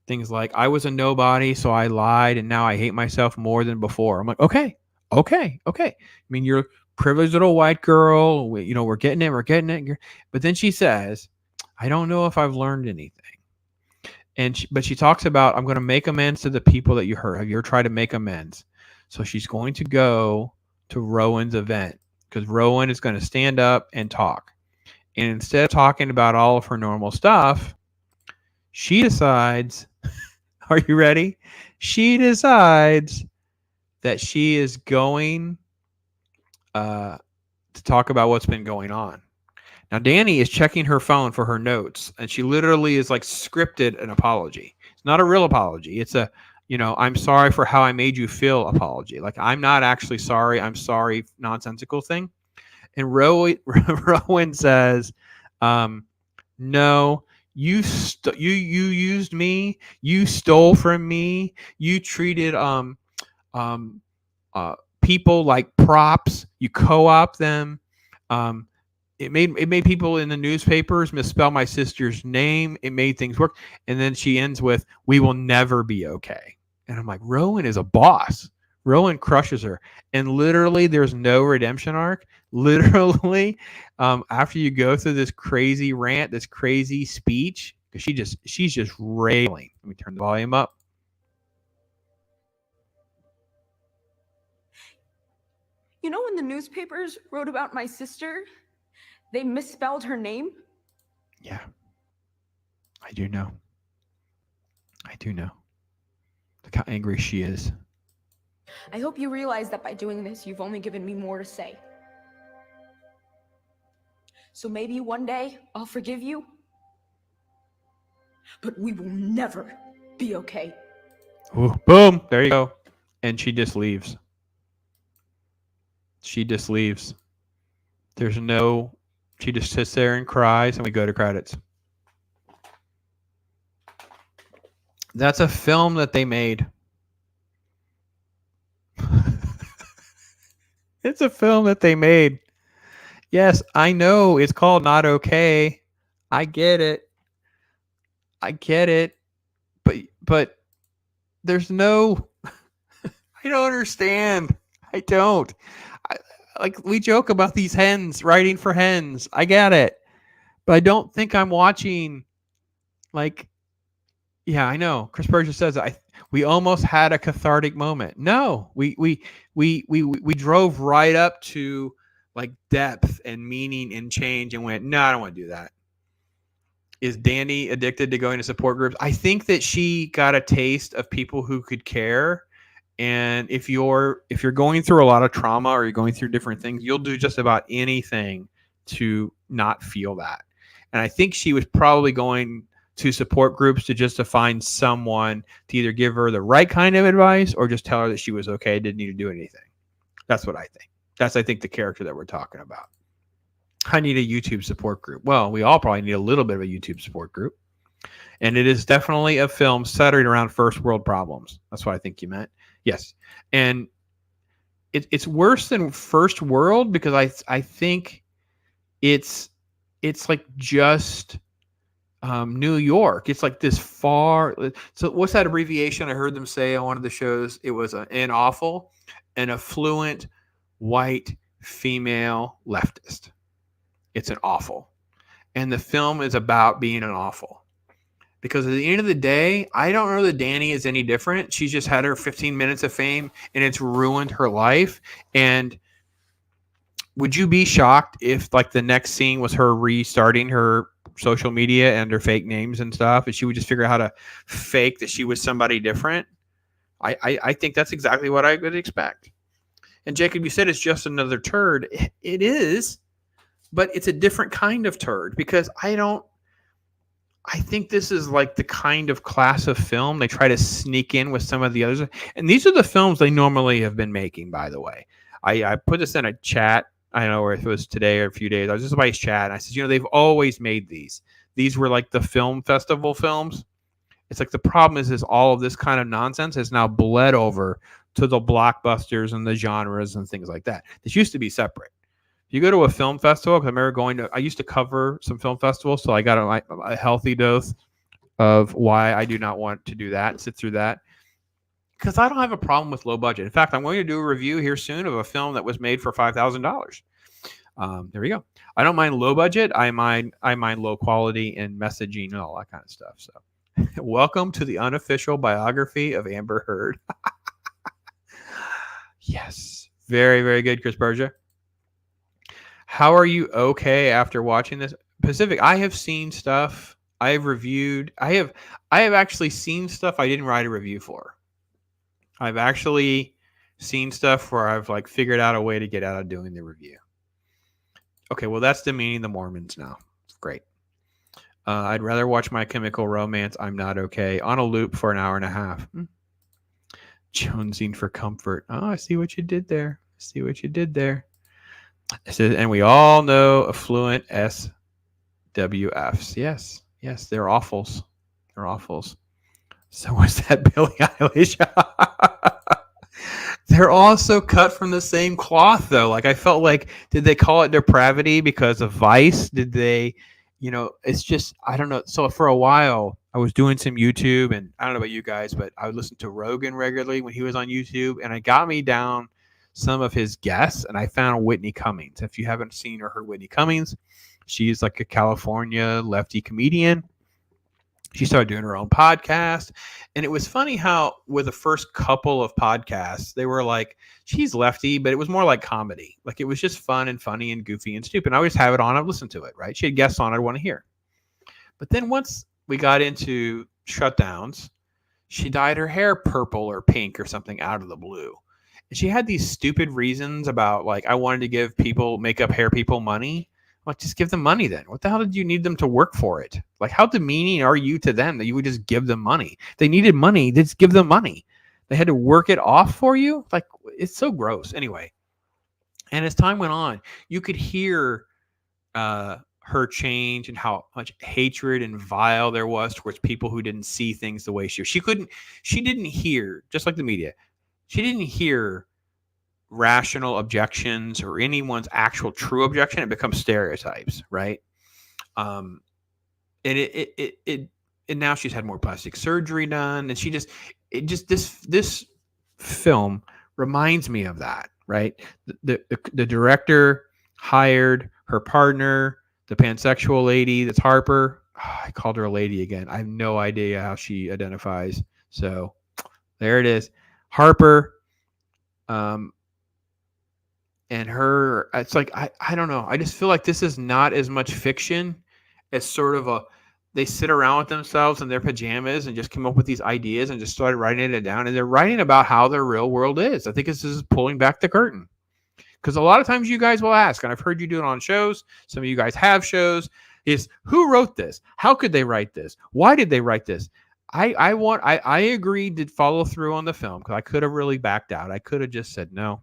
things like, I was a nobody, so I lied, and now I hate myself more than before. I'm like, okay. I mean, you're a privileged little white girl. We're getting it. But then she says, I don't know if I've learned anything. But she talks about, I'm going to make amends to the people that you hurt. Have you ever tried to make amends? So she's going to go to Rowan's event because Rowan is going to stand up and talk. And instead of talking about all of her normal stuff, she decides, are you ready? She decides that she is going to talk about what's been going on. Now, Danny is checking her phone for her notes, and she literally is like scripted an apology. It's not a real apology. It's a, I'm sorry for how I made you feel apology. Like, I'm not actually sorry. I'm sorry nonsensical thing. And Rowan says, no, you used me. You stole from me. You treated people like props. You co-opt them. It made people in the newspapers misspell my sister's name. It made things work. And then she ends with, we will never be okay. And I'm like, Rowan is a boss. Rowan crushes her. And literally there's no redemption arc. Literally, after you go through this crazy rant, this crazy speech, because she's just railing. Let me turn the volume up. You know when the newspapers wrote about my sister, they misspelled her name? Yeah. I do know. Look how angry she is. I hope you realize that by doing this, you've only given me more to say. So maybe one day I'll forgive you, but we will never be okay. Ooh, boom, there you go. And she just leaves. She just sits there and cries, and we go to credits. That's a film that they made. It's a film that they made. Yes, I know it's called Not Okay. I get it. But there's no, I don't understand. I don't. Like, we joke about these hens writing for hens. I get it. But I don't think I'm watching, like, yeah, I know. Chris Berger says we almost had a cathartic moment. No, we drove right up to like depth and meaning and change and went, no, I don't want to do that. Is Danny addicted to going to support groups? I think that she got a taste of people who could care. And if you're going through a lot of trauma or you're going through different things, you'll do just about anything to not feel that. And I think she was probably going to support groups to find someone to either give her the right kind of advice or just tell her that she was okay, didn't need to do anything. That's what I think. That's, I think, the character that we're talking about. I need a YouTube support group. Well, we all probably need a little bit of a YouTube support group. And it is definitely a film centered around first world problems. That's what I think you meant. Yes. And it's worse than first world because I think it's like just New York. It's like this far. So what's that abbreviation I heard them say on one of the shows? It was an awful, an affluent, white, female leftist. It's an awful. And the film is about being an awful. Because at the end of the day, I don't know that Danny is any different. She's just had her 15 minutes of fame, and it's ruined her life. And would you be shocked if, like, the next scene was her restarting her social media and her fake names and stuff, and she would just figure out how to fake that she was somebody different? I think that's exactly what I would expect. And Jacob, you said it's just another turd. It is, but it's a different kind of turd because I think this is like the kind of class of film they try to sneak in with some of the others. And these are the films they normally have been making, by the way. I put this in a chat. I don't know if it was today or a few days. I was just somebody's chat. And I said, they've always made these. These were like the film festival films. It's like the problem is all of this kind of nonsense has now bled over to the blockbusters and the genres and things like that. This used to be separate. You go to a film festival, because I remember I used to cover some film festivals, so I got a healthy dose of why I do not want to do that, sit through that. Because I don't have a problem with low budget. In fact, I'm going to do a review here soon of a film that was made for $5,000. There we go. I don't mind low budget. I mind low quality and messaging and all that kind of stuff. So welcome to the unofficial biography of Amber Heard. Yes. Very, very good, Chris Berger. How are you okay after watching this? Pacific, I have seen stuff. I have reviewed. I have actually seen stuff I didn't write a review for. I've actually seen stuff where I've like figured out a way to get out of doing the review. Okay, well, that's demeaning the Mormons now. Great. I'd rather watch My Chemical Romance, I'm Not Okay, on a loop for an hour and a half. Jonesing for comfort. Oh, I see what you did there. And we all know affluent SWFs. Yes, they're awfuls. So was that Billie Eilish? They're also cut from the same cloth, though. Like, I felt like, did they call it depravity because of Vice? Did they, it's just, I don't know. So for a while, I was doing some YouTube, and I don't know about you guys, but I would listen to Rogan regularly when he was on YouTube, and it got me down some of his guests, and I found Whitney Cummings. If you haven't seen or heard Whitney Cummings, she's like a California lefty comedian. She started doing her own podcast, and it was funny how with the first couple of podcasts, they were like, she's lefty, but it was more like comedy. Like, it was just fun and funny and goofy and stupid. And I always have it on. I'd listen to it, right? She had guests on I'd want to hear. But then once we got into shutdowns, she dyed her hair purple or pink or something out of the blue. And she had these stupid reasons about, like, I wanted to give makeup hair people money. Like, just give them money then. What the hell did you need them to work for it? Like, how demeaning are you to them that you would just give them money? If they needed money, just give them money. They had to work it off for you? Like, it's so gross. Anyway, and as time went on, you could hear her change and how much hatred and vile there was towards people who didn't see things the way she didn't hear, just like the media, she didn't hear rational objections or anyone's actual true objection. It becomes stereotypes, right? And and now she's had more plastic surgery done, and this film reminds me of that, right? The director hired her partner, the pansexual lady that's Harper. Oh, I called her a lady again. I have no idea how she identifies. So there it is. Harper. And her, it's like, I don't know. I just feel like this is not as much fiction as sort of they sit around with themselves in their pajamas and just come up with these ideas and just started writing it down. And they're writing about how their real world is. I think this is pulling back the curtain. Because a lot of times you guys will ask, and I've heard you do it on shows. Some of you guys have shows, is who wrote this? How could they write this? Why did they write this? I agreed to follow through on the film because I could have really backed out. I could have just said, no,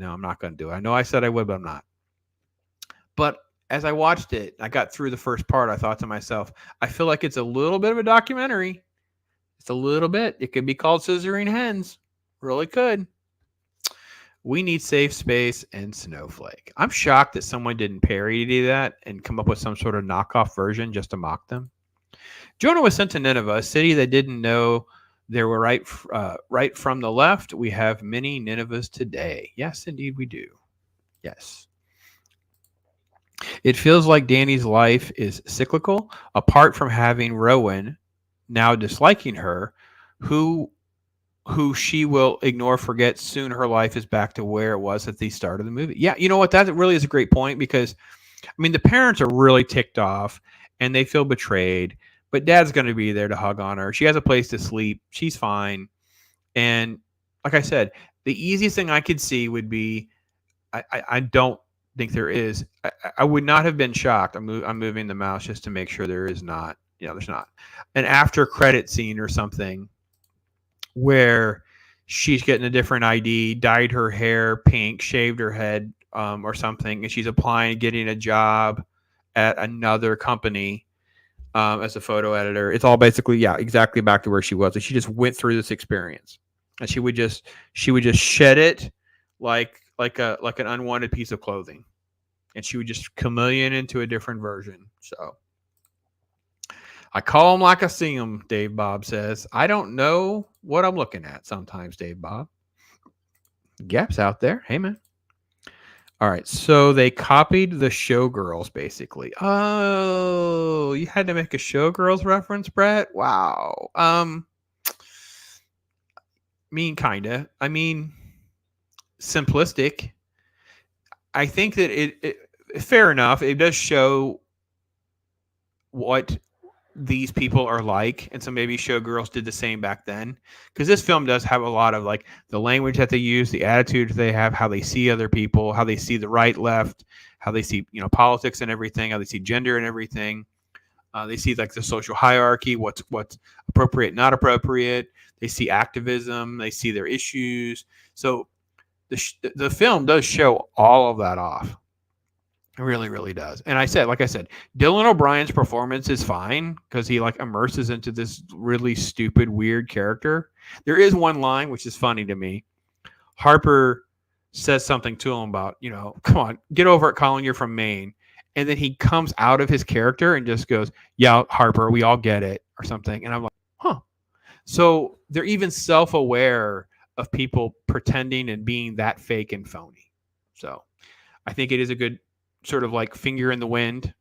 I'm not going to do it. I know I said I would, but I'm not. But as I watched it, I got through the first part. I thought to myself, I feel like it's a little bit of a documentary. It's a little bit. It could be called Scissoring Hens. Really could. We need safe space and Snowflake. I'm shocked that someone didn't parody that and come up with some sort of knockoff version just to mock them. Jonah was sent to Nineveh, a city that didn't know there were right from the left. We have many Ninevehs today. Yes, indeed we do. Yes. It feels like Danny's life is cyclical, apart from having Rowan now disliking her, who she will ignore, forget. Soon her life is back to where it was at the start of the movie. Yeah, you know what? That really is a great point because, I mean, the parents are really ticked off and they feel betrayed, but Dad's going to be there to hug on her. She has a place to sleep. She's fine. And like I said, the easiest thing I could see would be, I don't think there is. I would not have been shocked. I'm moving the mouse just to make sure there is not. There's not an after credit scene or something where she's getting a different ID, dyed her hair pink, shaved her head, or something, and she's applying, getting a job at another company as a photo editor. It's all basically, exactly back to where she was. And she just went through this experience, and she would just shed it like an unwanted piece of clothing, and she would just chameleon into a different version. So I call them like I see them, Dave Bob says. I don't know what I'm looking at sometimes, Dave Bob. Gaps out there. Hey, man. All right. So they copied the Showgirls, basically. Oh, you had to make a Showgirls reference, Brett? Wow. Kinda. I mean, simplistic. I think that it fair enough. It does show what these people are like, and so maybe Showgirls did the same back then, because this film does have a lot of like the language that they use, the attitudes they have, how they see other people, how they see the right, left, how they see politics and everything, how they see gender and everything. They see like the social hierarchy, what's appropriate, not appropriate. They see activism, they see their issues. So the film does show all of that off. It really, really does. And like I said, Dylan O'Brien's performance is fine because he like immerses into this really stupid, weird character. There is one line which is funny to me. Harper says something to him about, come on, get over it, Colin, you're from Maine. And then he comes out of his character and just goes, yeah, Harper, we all get it, or something. And I'm like, huh. So they're even self-aware of people pretending and being that fake and phony. So I think it is a good sort of like finger in the wind.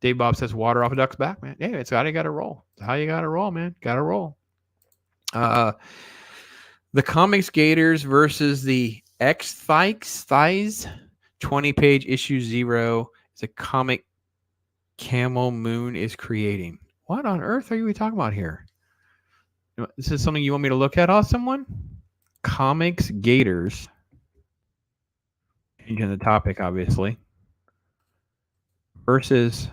Dave Bob says water off a duck's back, man. Yeah, it's how you got to roll. It's how you got to roll, man. Got to roll. The Comics Gators versus the Thighs. 20-page issue 0. It's a comic Camel Moon is creating. What on earth are you talking about here? This is something you want me to look at, someone? Comics Gators. Changing the topic, obviously. Versus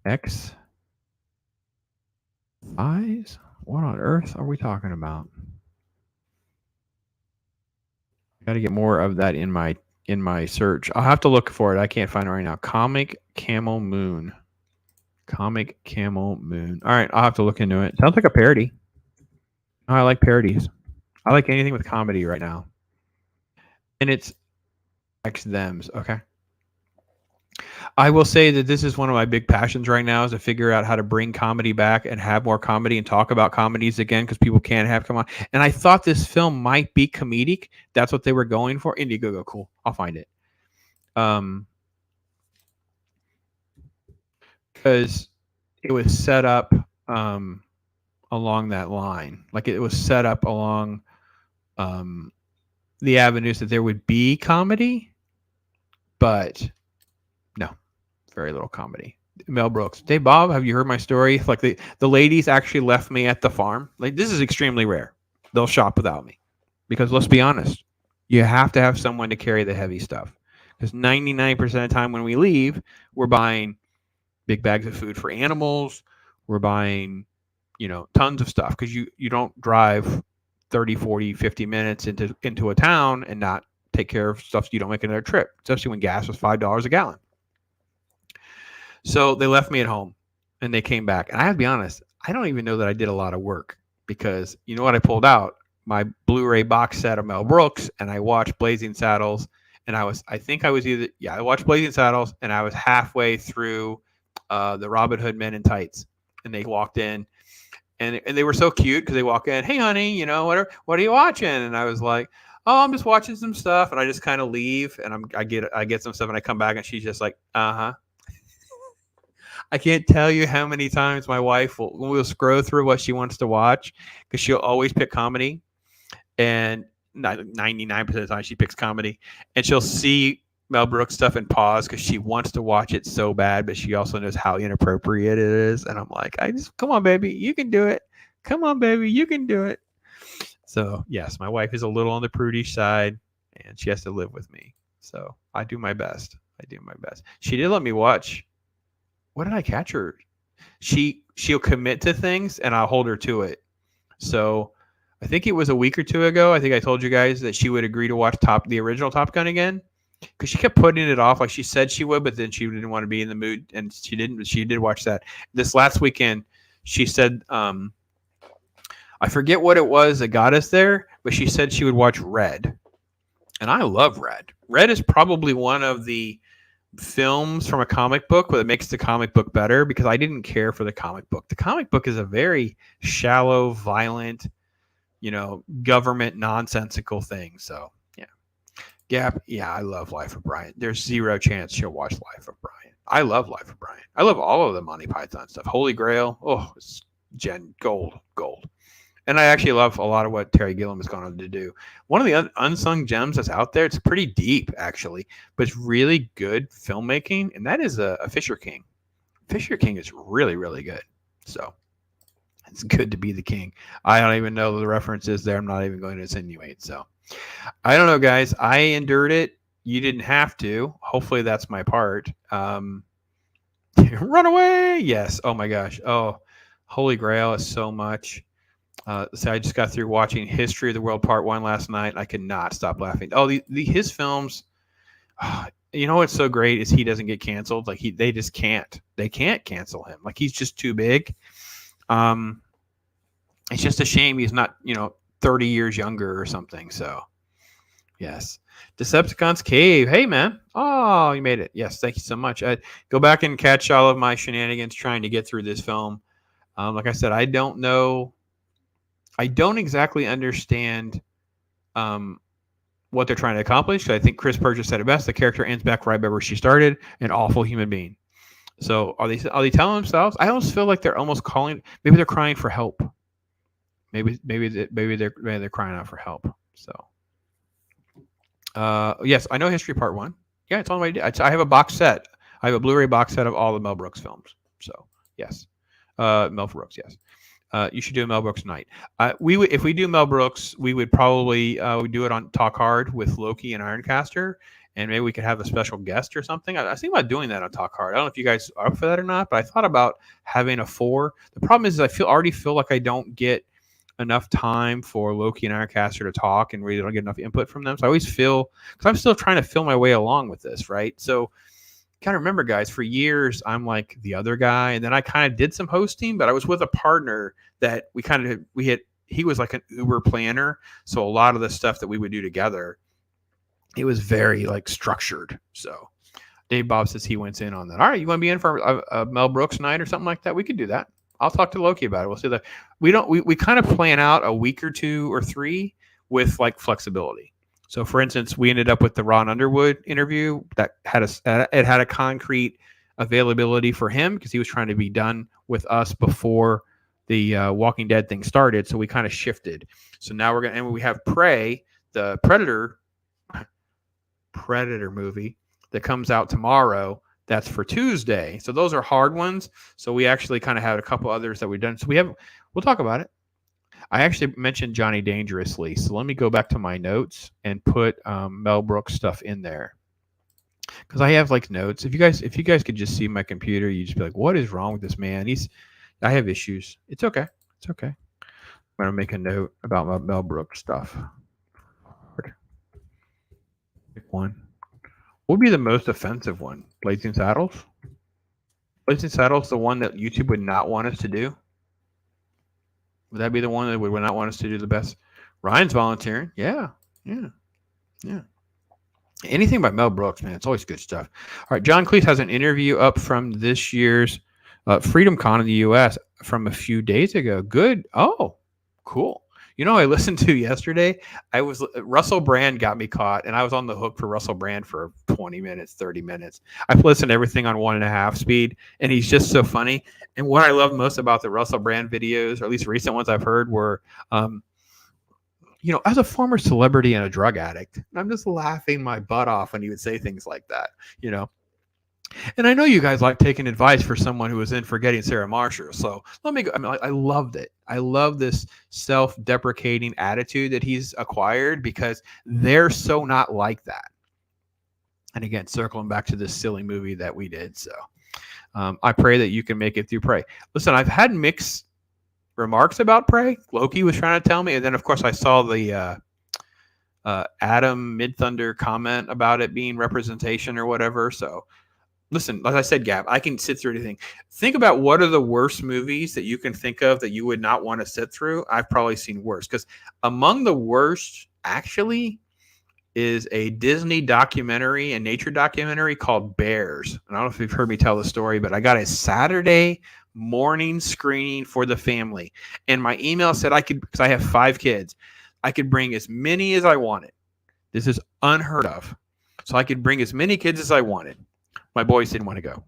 Thighs? What on earth are we talking about? Got to get more of that in my search. I'll have to look for it. I can't find it right now. Comic Camel Moon. Comic Camel Moon. All right, I'll have to look into it. Sounds like a parody. I like parodies. I like anything with comedy right now. And it's X-thems. Okay. I will say that this is one of my big passions right now, is to figure out how to bring comedy back and have more comedy and talk about comedies again, because people can't have come on. And I thought this film might be comedic. That's what they were going for. Indiegogo, cool. I'll find it. Because it was set up along that line. Like it was set up along the avenues that there would be comedy, but no, very little comedy. Mel Brooks. Dave Bob, have you heard my story? Like the ladies actually left me at the farm. Like this is extremely rare. They'll shop without me. Because let's be honest, you have to have someone to carry the heavy stuff. Because 99% of the time when we leave, we're buying big bags of food for animals. We're buying, tons of stuff. Because you don't drive 30, 40, 50 minutes into a town and not take care of stuff so you don't make another trip. Especially when gas was $5 a gallon. So they left me at home and they came back. And I have to be honest, I don't even know that I did a lot of work because you know what I pulled out? My Blu-ray box set of Mel Brooks, and I watched Blazing Saddles. And I watched Blazing Saddles, and I was halfway through the Robin Hood Men in Tights. And they walked in, and they were so cute because they walk in, hey, honey, you know, what are you watching? And I was like, oh, I'm just watching some stuff. And I just kind of leave, and I get some stuff, and I come back, and she's just like, uh-huh. I can't tell you how many times my wife will scroll through what she wants to watch because she'll always pick comedy. And 99% of the time she picks comedy, and she'll see Mel Brooks stuff and pause because she wants to watch it so bad, but she also knows how inappropriate it is. And I'm like, come on, baby, you can do it. Come on, baby, you can do it. So yes, my wife is a little on the prudish side, and she has to live with me. So I do my best. She did let me watch. What did I catch her? She'll commit to things, and I'll hold her to it. So I think it was a week or two ago. I think I told you guys that she would agree to watch the original Top Gun again because she kept putting it off like she said she would, but then she didn't want to be in the mood, and she didn't. But she did watch that. This last weekend, she said, I forget what it was that got us there, but she said she would watch Red. And I love Red. Red is probably one of the films from a comic book that makes the comic book better because I didn't care for the comic book. The comic book is a very shallow, violent, government nonsensical thing. So yeah, I love Life of Brian. There's zero chance she'll watch Life of Brian. I love Life of Brian. I love all of the Monty Python stuff. Holy Grail. Oh, it's gold. And I actually love a lot of what Terry Gilliam has gone on to do. One of the unsung gems that's out there, it's pretty deep actually, but it's really good filmmaking. And that is a Fisher King. Fisher King is really, really good. So it's good to be the king. I don't even know the references there. I'm not even going to insinuate. So I don't know, guys. I endured it. You didn't have to. Hopefully that's my part. Run away. Yes. Oh my gosh. Oh, Holy Grail is so much. So I just got through watching History of the World Part 1 last night. I could not stop laughing. Oh, his films. You know what's so great is he doesn't get canceled. Like they just can't. They can't cancel him. Like he's just too big. It's just a shame he's not, 30 years younger or something. So, yes. Decepticons Cave. Hey, man. Oh, you made it. Yes, thank you so much. Go back and catch all of my shenanigans trying to get through this film. Like I said, I don't know. I don't exactly understand what they're trying to accomplish. I think Chris Purchase said it best. The character ends back right where she started, an awful human being. So are they telling themselves? I almost feel like they're almost calling. Maybe they're crying for help. Maybe they're crying out for help. So yes, I know History Part 1. Yeah, it's on my. I have a box set. I have a Blu-ray box set of all the Mel Brooks films. So yes, Mel Brooks. Yes. You should do a Mel Brooks night. If we do Mel Brooks, we would probably we do it on Talk Hard with Loki and Ironcaster, and maybe we could have a special guest or something. I think about doing that on Talk Hard. I don't know if you guys are up for that or not, but I thought about having a 4. The problem is I already feel like I don't get enough time for Loki and Ironcaster to talk, and really don't get enough input from them. So I always feel, because I'm still trying to feel my way along with this, right? So kind of remember, guys, for years I'm like the other guy, and then I kind of did some hosting, but I was with a partner that he was like an Uber planner, so a lot of the stuff that we would do together, it was very like structured. So Dave Bob says he went in on that. All right, you want to be in for a Mel Brooks night or something like that? We could do that. I'll talk to Loki about it. We'll see that. We kind of plan out a week or 2 or 3 with like flexibility. So, for instance, we ended up with the Ron Underwood interview that had a concrete availability for him because he was trying to be done with us before the Walking Dead thing started. So we kind of shifted. So now we have Prey, the Predator movie that comes out tomorrow. That's for Tuesday. So those are hard ones. So we actually kind of had a couple others that we've done. So we'll talk about it. I actually mentioned Johnny Dangerously. So let me go back to my notes and put Mel Brooks stuff in there. Because I have like notes. If you guys could just see my computer, you'd just be like, what is wrong with this man? I have issues. It's okay. It's okay. I'm going to make a note about my Mel Brooks stuff. Pick one. What would be the most offensive one? Blazing Saddles? Blazing Saddles the one that YouTube would not want us to do? Would that be the one that would not want us to do the best? Ryan's volunteering. Yeah. Anything by Mel Brooks, man. It's always good stuff. All right. John Cleese has an interview up from this year's Freedom Con in the U.S. from a few days ago. Good. Oh, cool. You know, I listened to yesterday. Russell Brand got me caught, and I was on the hook for Russell Brand for 20 minutes, 30 minutes. I've listened to everything on 1.5 speed, and he's just so funny. And what I love most about the Russell Brand videos, or at least recent ones I've heard, were, as a former celebrity and a drug addict, I'm just laughing my butt off when he would say things like that, And I know you guys like taking advice for someone who was in Forgetting Sarah Marshall. So let me go. I mean, I loved it. I love this self-deprecating attitude that he's acquired because they're so not like that. And again, circling back to this silly movie that we did. So I pray that you can make it through Prey. Listen, I've had mixed remarks about Prey. Loki was trying to tell me. And then, of course, I saw the Adam Mid-Thunder comment about it being representation or whatever. So listen, like I said, Gab, I can sit through anything. Think about what are the worst movies that you can think of that you would not want to sit through. I've probably seen worse because among the worst actually is a Disney documentary, a nature documentary called Bears. And I don't know if you've heard me tell the story, but I got a Saturday morning screening for the family. And my email said I could, because I have 5 kids, I could bring as many as I wanted. This is unheard of. So I could bring as many kids as I wanted. My boys didn't want to go.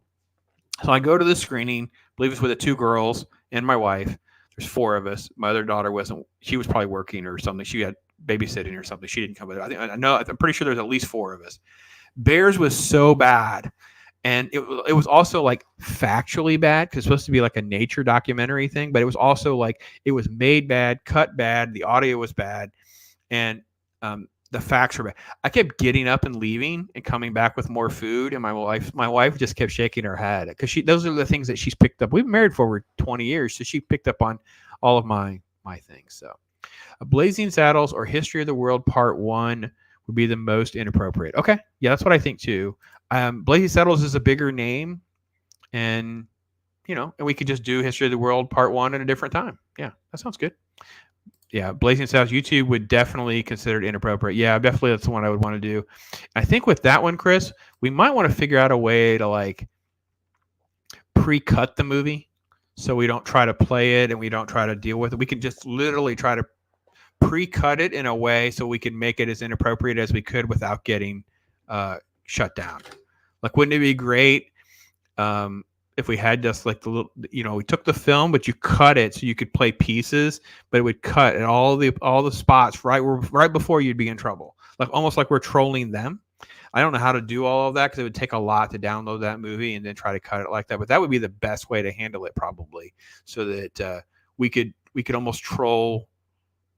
So I go to the screening, I believe it's with the 2 girls and my wife. There's 4 of us. My other daughter she was probably working or something. She had babysitting or something. She didn't come with it. I'm pretty sure there's at least 4 of us. Bears was so bad. And it was also like factually bad because it's supposed to be like a nature documentary thing, but it was also like it was made bad, cut bad, the audio was bad, and the facts were bad. I kept getting up and leaving and coming back with more food, and my wife just kept shaking her head because those are the things that she's picked up. We've been married for over 20 years, so she picked up on all of my things. So, Blazing Saddles or History of the World Part 1 would be the most inappropriate. Okay, yeah, that's what I think too. Blazing Saddles is a bigger name, and and we could just do History of the World Part 1 at a different time. Yeah, that sounds good. Yeah, Blazing Saddles, YouTube would definitely consider it inappropriate. Yeah, definitely that's the one I would want to do. I think with that one, Chris, we might want to figure out a way to like pre-cut the movie so we don't try to play it and we don't try to deal with it. We can just literally try to pre-cut it in a way so we can make it as inappropriate as we could without getting shut down. Like, wouldn't it be great if we had just like the little, we took the film, but you cut it so you could play pieces, but it would cut at all the spots right before you'd be in trouble, like almost like we're trolling them. I don't know how to do all of that because it would take a lot to download that movie and then try to cut it like that. But that would be the best way to handle it, probably, so that we could almost troll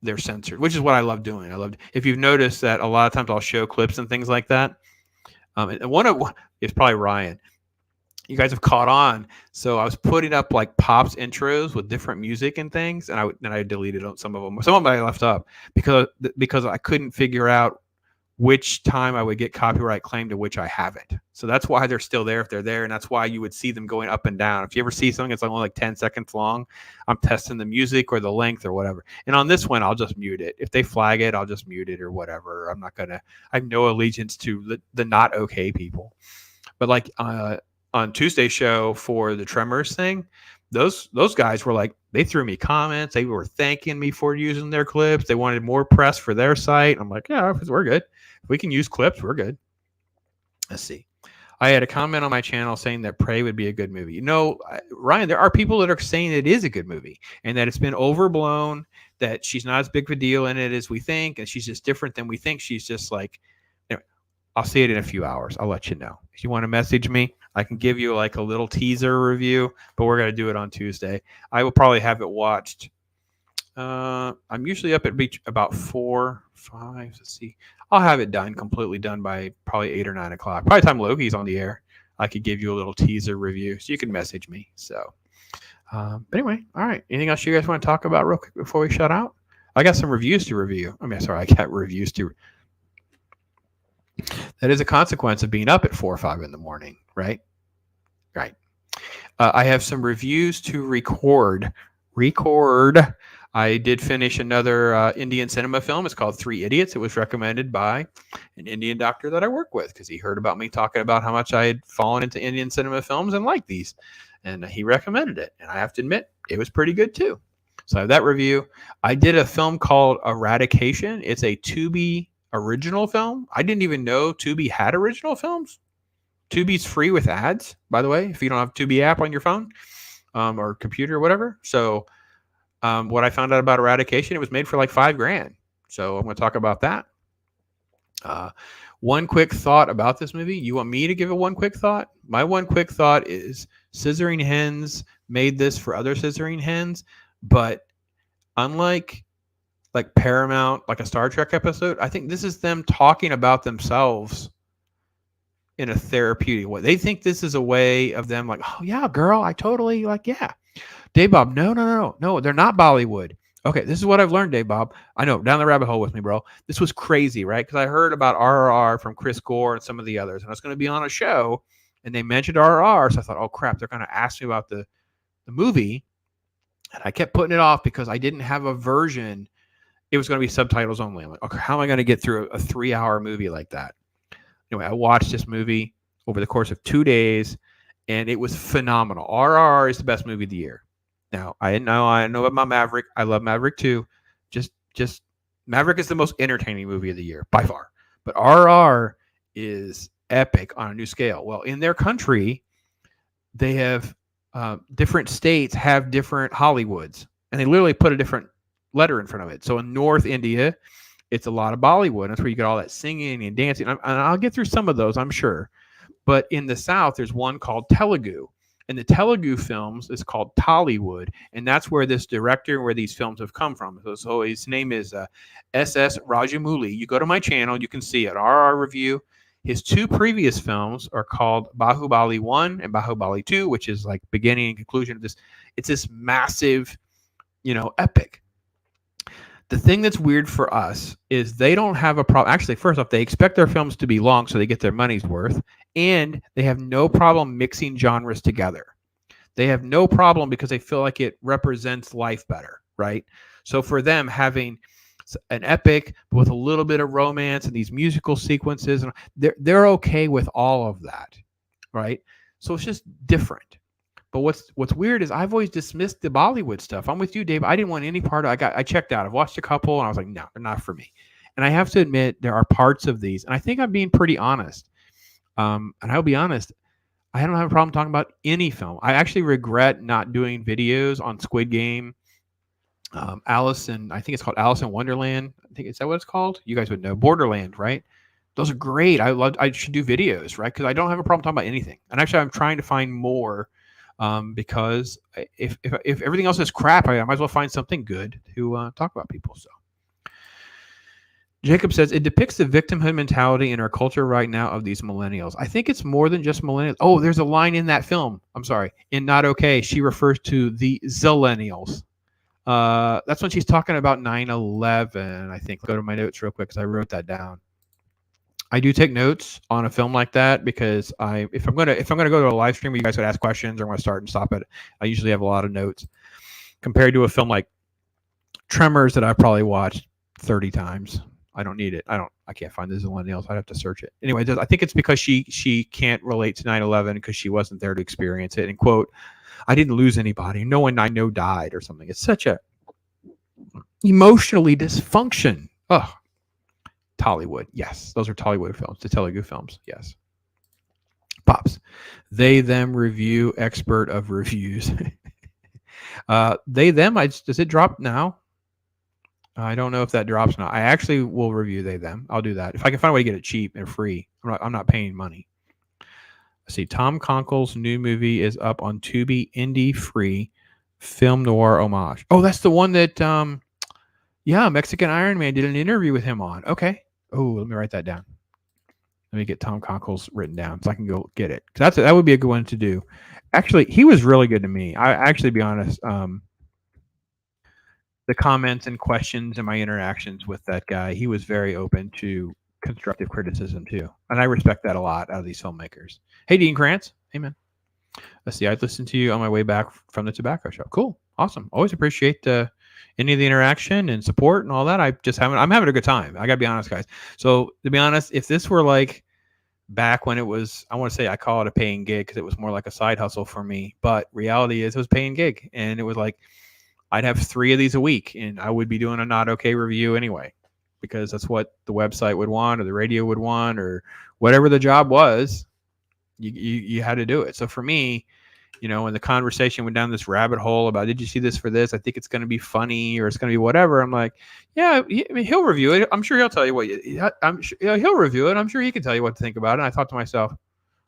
their censored, which is what I love doing. If you've noticed that a lot of times I'll show clips and things like that. And one is probably Ryan. You guys have caught on. So I was putting up like Pop's intros with different music and things, and I deleted some of them. Some of them I left up because I couldn't figure out which time I would get copyright claim to which I haven't. So that's why they're still there if they're there, and that's why you would see them going up and down. If you ever see something that's only like 10 seconds long, I'm testing the music or the length or whatever. And on this one, I'll just mute it. If they flag it, I'll just mute it or whatever. I have no allegiance to the not okay people. But like on Tuesday's show for the Tremors thing, those guys were like, they threw me comments. They were thanking me for using their clips. They wanted more press for their site. I'm like, yeah, we're good. If we can use clips, we're good. Let's see. I had a comment on my channel saying that Prey would be a good movie. Ryan, there are people that are saying it is a good movie and that it's been overblown, that she's not as big of a deal in it as we think, and she's just different than we think. She's just like, I'll see it in a few hours. I'll let you know. If you want to message me, I can give you like a little teaser review, but we're going to do it on Tuesday. I will probably have it watched. I'm usually up at about 4, 5. Let's see. I'll have it completely done by probably 8 or 9 o'clock. Probably time Loki's on the air. I could give you a little teaser review, so you can message me. So, but anyway, all right. Anything else you guys want to talk about real quick before we shut out? I got some reviews to review. I got reviews to. That is a consequence of being up at 4 or 5 in the morning, right? Right. I have some reviews to record. I did finish another Indian cinema film. It's called Three Idiots. It was recommended by an Indian doctor that I work with because he heard about me talking about how much I had fallen into Indian cinema films and liked these. And he recommended it. And I have to admit, it was pretty good too. So I have that review. I did a film called Eradication. It's a Tubi original film. I didn't even know Tubi had original films. Tubi's free with ads, by the way, if you don't have Tubi app on your phone or computer or whatever. So what I found out about Eradication, it was made for like $5,000. So I'm going to talk about that. One quick thought about this movie. You want me to give it one quick thought? My one quick thought is Scissoring Hens made this for other Scissoring Hens, but unlike like Paramount, like a Star Trek episode, I think this is them talking about themselves in a therapeutic way. They think this is a way of them like, oh yeah, girl, I totally like, yeah. Dave Bob, no, they're not Bollywood. Okay, this is what I've learned, Dave Bob. I know, down the rabbit hole with me, bro. This was crazy, right? Because I heard about RRR from Chris Gore and some of the others, and I was going to be on a show, and they mentioned RRR, so I thought, oh crap, they're going to ask me about the movie, and I kept putting it off because I didn't have a version. It was going to be subtitles only. I'm like, okay, how am I going to get through a 3-hour movie like that? Anyway, I watched this movie over the course of 2 days, and it was phenomenal. RRR is the best movie of the year. Now, I know about Maverick. I love Maverick too. Just Maverick is the most entertaining movie of the year by far. But RRR is epic on a new scale. Well, in their country, they have different states have different Hollywoods, and they literally put a different letter in front of it. So in North India, it's a lot of Bollywood. That's where you get all that singing and dancing. And I'll get through some of those, I'm sure. But in the South, there's one called Telugu. And the Telugu films is called Tollywood. And that's where this director, where these films have come from. So his name is S.S. Rajamouli. You go to my channel, you can see it. RR Review. His 2 previous films are called Bahubali 1 and Bahubali 2, which is like beginning and conclusion of this. It's this massive, epic. The thing that's weird for us is they don't have a problem. Actually, first off, they expect their films to be long so they get their money's worth. And they have no problem mixing genres together. They have no problem because they feel like it represents life better, right? So for them, having an epic with a little bit of romance and these musical sequences, they're okay with all of that, right? So it's just different. But what's weird is I've always dismissed the Bollywood stuff. I'm with you, Dave. I didn't want any part of it. I checked out. I've watched a couple, and I was like, no, they're not for me. And I have to admit, there are parts of these, and I think I'm being pretty honest. And I'll be honest, I don't have a problem talking about any film. I actually regret not doing videos on Squid Game, Alice in, I think it's called Alice in Wonderland. Is that what it's called? You guys would know. Borderland, right? Those are great. I should do videos, right? Because I don't have a problem talking about anything. And actually, I'm trying to find more. Because if everything else is crap, I might as well find something good to talk about people. So Jacob says it depicts the victimhood mentality in our culture right now of these millennials. I think it's more than just millennials. Oh, there's a line in that film. I'm sorry. In Not Okay, she refers to the zillennials. That's when she's talking about 9/11. I think. Go to my notes real quick because I wrote that down. I do take notes on a film like that because if I'm gonna go to a live stream where you guys would ask questions or want to start and stop it, I usually have a lot of notes compared to a film like Tremors that I've probably watched 30 times. I don't need it. I can't find the zillennials. I'd have to search it. Anyway, I think it's because she can't relate to 9/11 because she wasn't there to experience it. And quote, I didn't lose anybody. No one I know died or something. It's such a emotionally dysfunction. Oh. Tollywood, yes. Those are Tollywood films, the Telugu films, yes. Pops. They, them review, expert of reviews. They, them, does it drop now? I don't know if that drops now. I actually will review they, them. I'll do that. If I can find a way to get it cheap and free. I'm not paying money. Let's see. Tom Conkle's new movie is up on Tubi, indie free, film noir homage. Oh, that's the one that, Mexican Iron Man did an interview with him on. Okay. Oh, let me write that down. Let me get Tom Conkle's written down so I can go get it. That would be a good one to do. Actually, he was really good to me. I actually, be honest, the comments and questions and my interactions with that guy, he was very open to constructive criticism too. And I respect that a lot out of these filmmakers. Hey, Dean Krantz. Hey, man. Let's see. I listened to you on my way back from the tobacco show. Cool. Awesome. Always appreciate any of the interaction and support and all that. I'm having a good time. I gotta be honest, guys. So to be honest, if this were like back when it was, I want to say I call it a paying gig because it was more like a side hustle for me. But reality is it was a paying gig. And it was like, I'd have 3 of these a week and I would be doing a not okay review anyway, because that's what the website would want or the radio would want or whatever the job was, you had to do it. So for me, when the conversation went down this rabbit hole about, did you see this for this? I think it's going to be funny or it's going to be whatever. I'm like, yeah, he'll review it. I'm sure he'll tell you he'll review it. I'm sure he can tell you what to think about it. And I thought to myself,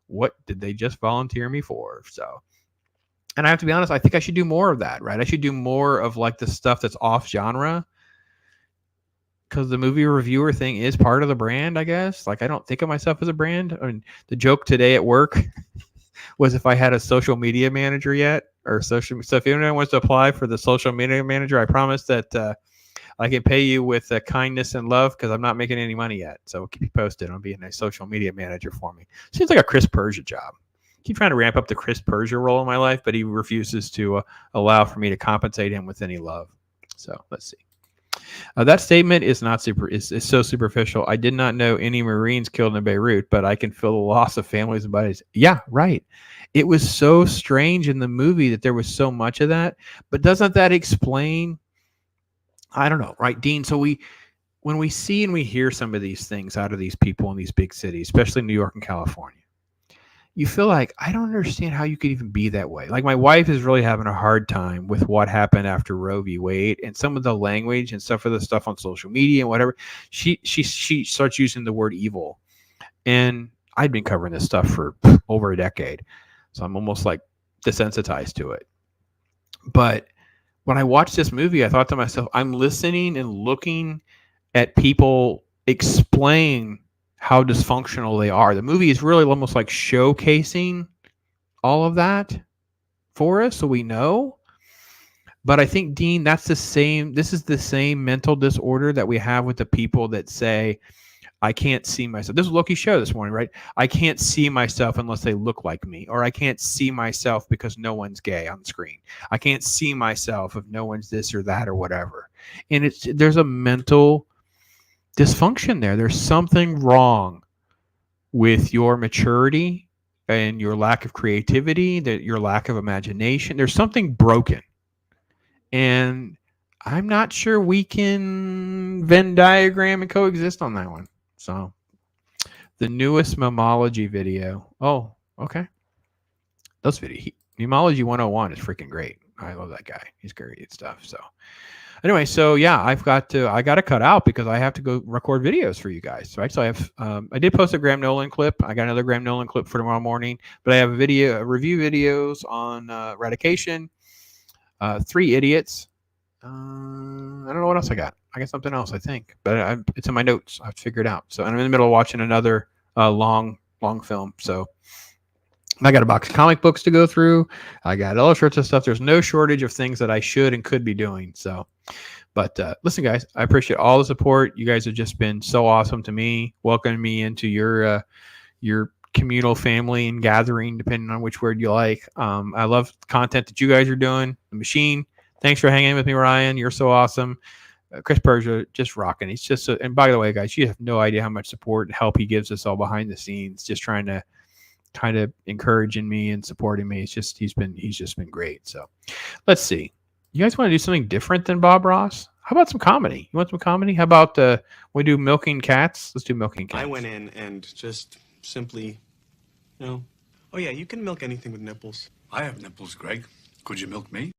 what did they just volunteer me for? So, and I have to be honest, I think I should do more of that, right? I should do more of like the stuff that's off genre, because the movie reviewer thing is part of the brand, I guess. Like, I don't think of myself as a brand. I mean, the joke today at work was if I had a social media manager yet, or social. So if anyone wants to apply for the social media manager, I promise that I can pay you with kindness and love, because I'm not making any money yet. So keep you posted on being a social media manager for me. Seems like a Chris Persia job. Keep trying to ramp up the Chris Persia role in my life, but he refuses to allow for me to compensate him with any love. So let's see. That statement is not is so superficial. I did not know any Marines killed in Beirut, but I can feel the loss of families and buddies. Yeah, right. It was so strange in the movie that there was so much of that. But doesn't that explain? I don't know, right, Dean? So when we see and we hear some of these things out of these people in these big cities, especially New York and California, you feel like, I don't understand how you could even be that way. Like, my wife is really having a hard time with what happened after Roe v. Wade and some of the language and stuff of the stuff on social media and whatever. She starts using the word evil. And I'd been covering this stuff for over a decade, so I'm almost like desensitized to it. But when I watched this movie, I thought to myself, I'm listening and looking at people explain how dysfunctional they are. The movie is really almost like showcasing all of that for us, so we know. But I think, Dean, this is the same mental disorder that we have with the people that say, I can't see myself. This is Loki's show this morning, right? I can't see myself unless they look like me, or I can't see myself because no one's gay on screen. I can't see myself if no one's this or that or whatever. And there's a mental dysfunction there. There's something wrong with your maturity and your lack of creativity, your lack of imagination. There's something broken. And I'm not sure we can Venn diagram and coexist on that one. So the newest Memology video. Oh, okay. Those videos. Memology 101 is freaking great. I love that guy. He's great at stuff. So anyway, so yeah, I got to cut out because I have to go record videos for you guys. Right. So I did post a Graham Nolan clip. I got another Graham Nolan clip for tomorrow morning, but I have review videos on Eradication, 3 Idiots. I don't know what else I got. I got something else, I think, but it's in my notes. I have to figure it out. So, and I'm in the middle of watching another long film. So I got a box of comic books to go through. I got all sorts of stuff. There's no shortage of things that I should and could be doing. So, but listen, guys, I appreciate all the support. You guys have just been so awesome to me, welcoming me into your communal family and gathering, depending on which word you like. I love the content that you guys are doing. The Machine. Thanks for hanging with me, Ryan. You're so awesome. Chris Persia, just rocking. He's just and by the way, guys, you have no idea how much support and help he gives us all behind the scenes, just trying to kind of encouraging me and supporting me. It's just he's just been great. So let's see. You guys want to do something different than Bob Ross? How about some comedy? You want some comedy? How about we do Milking Cats? Let's do Milking Cats. I went in and just simply, oh yeah, you can milk anything with nipples. I have nipples, Greg. Could you milk me?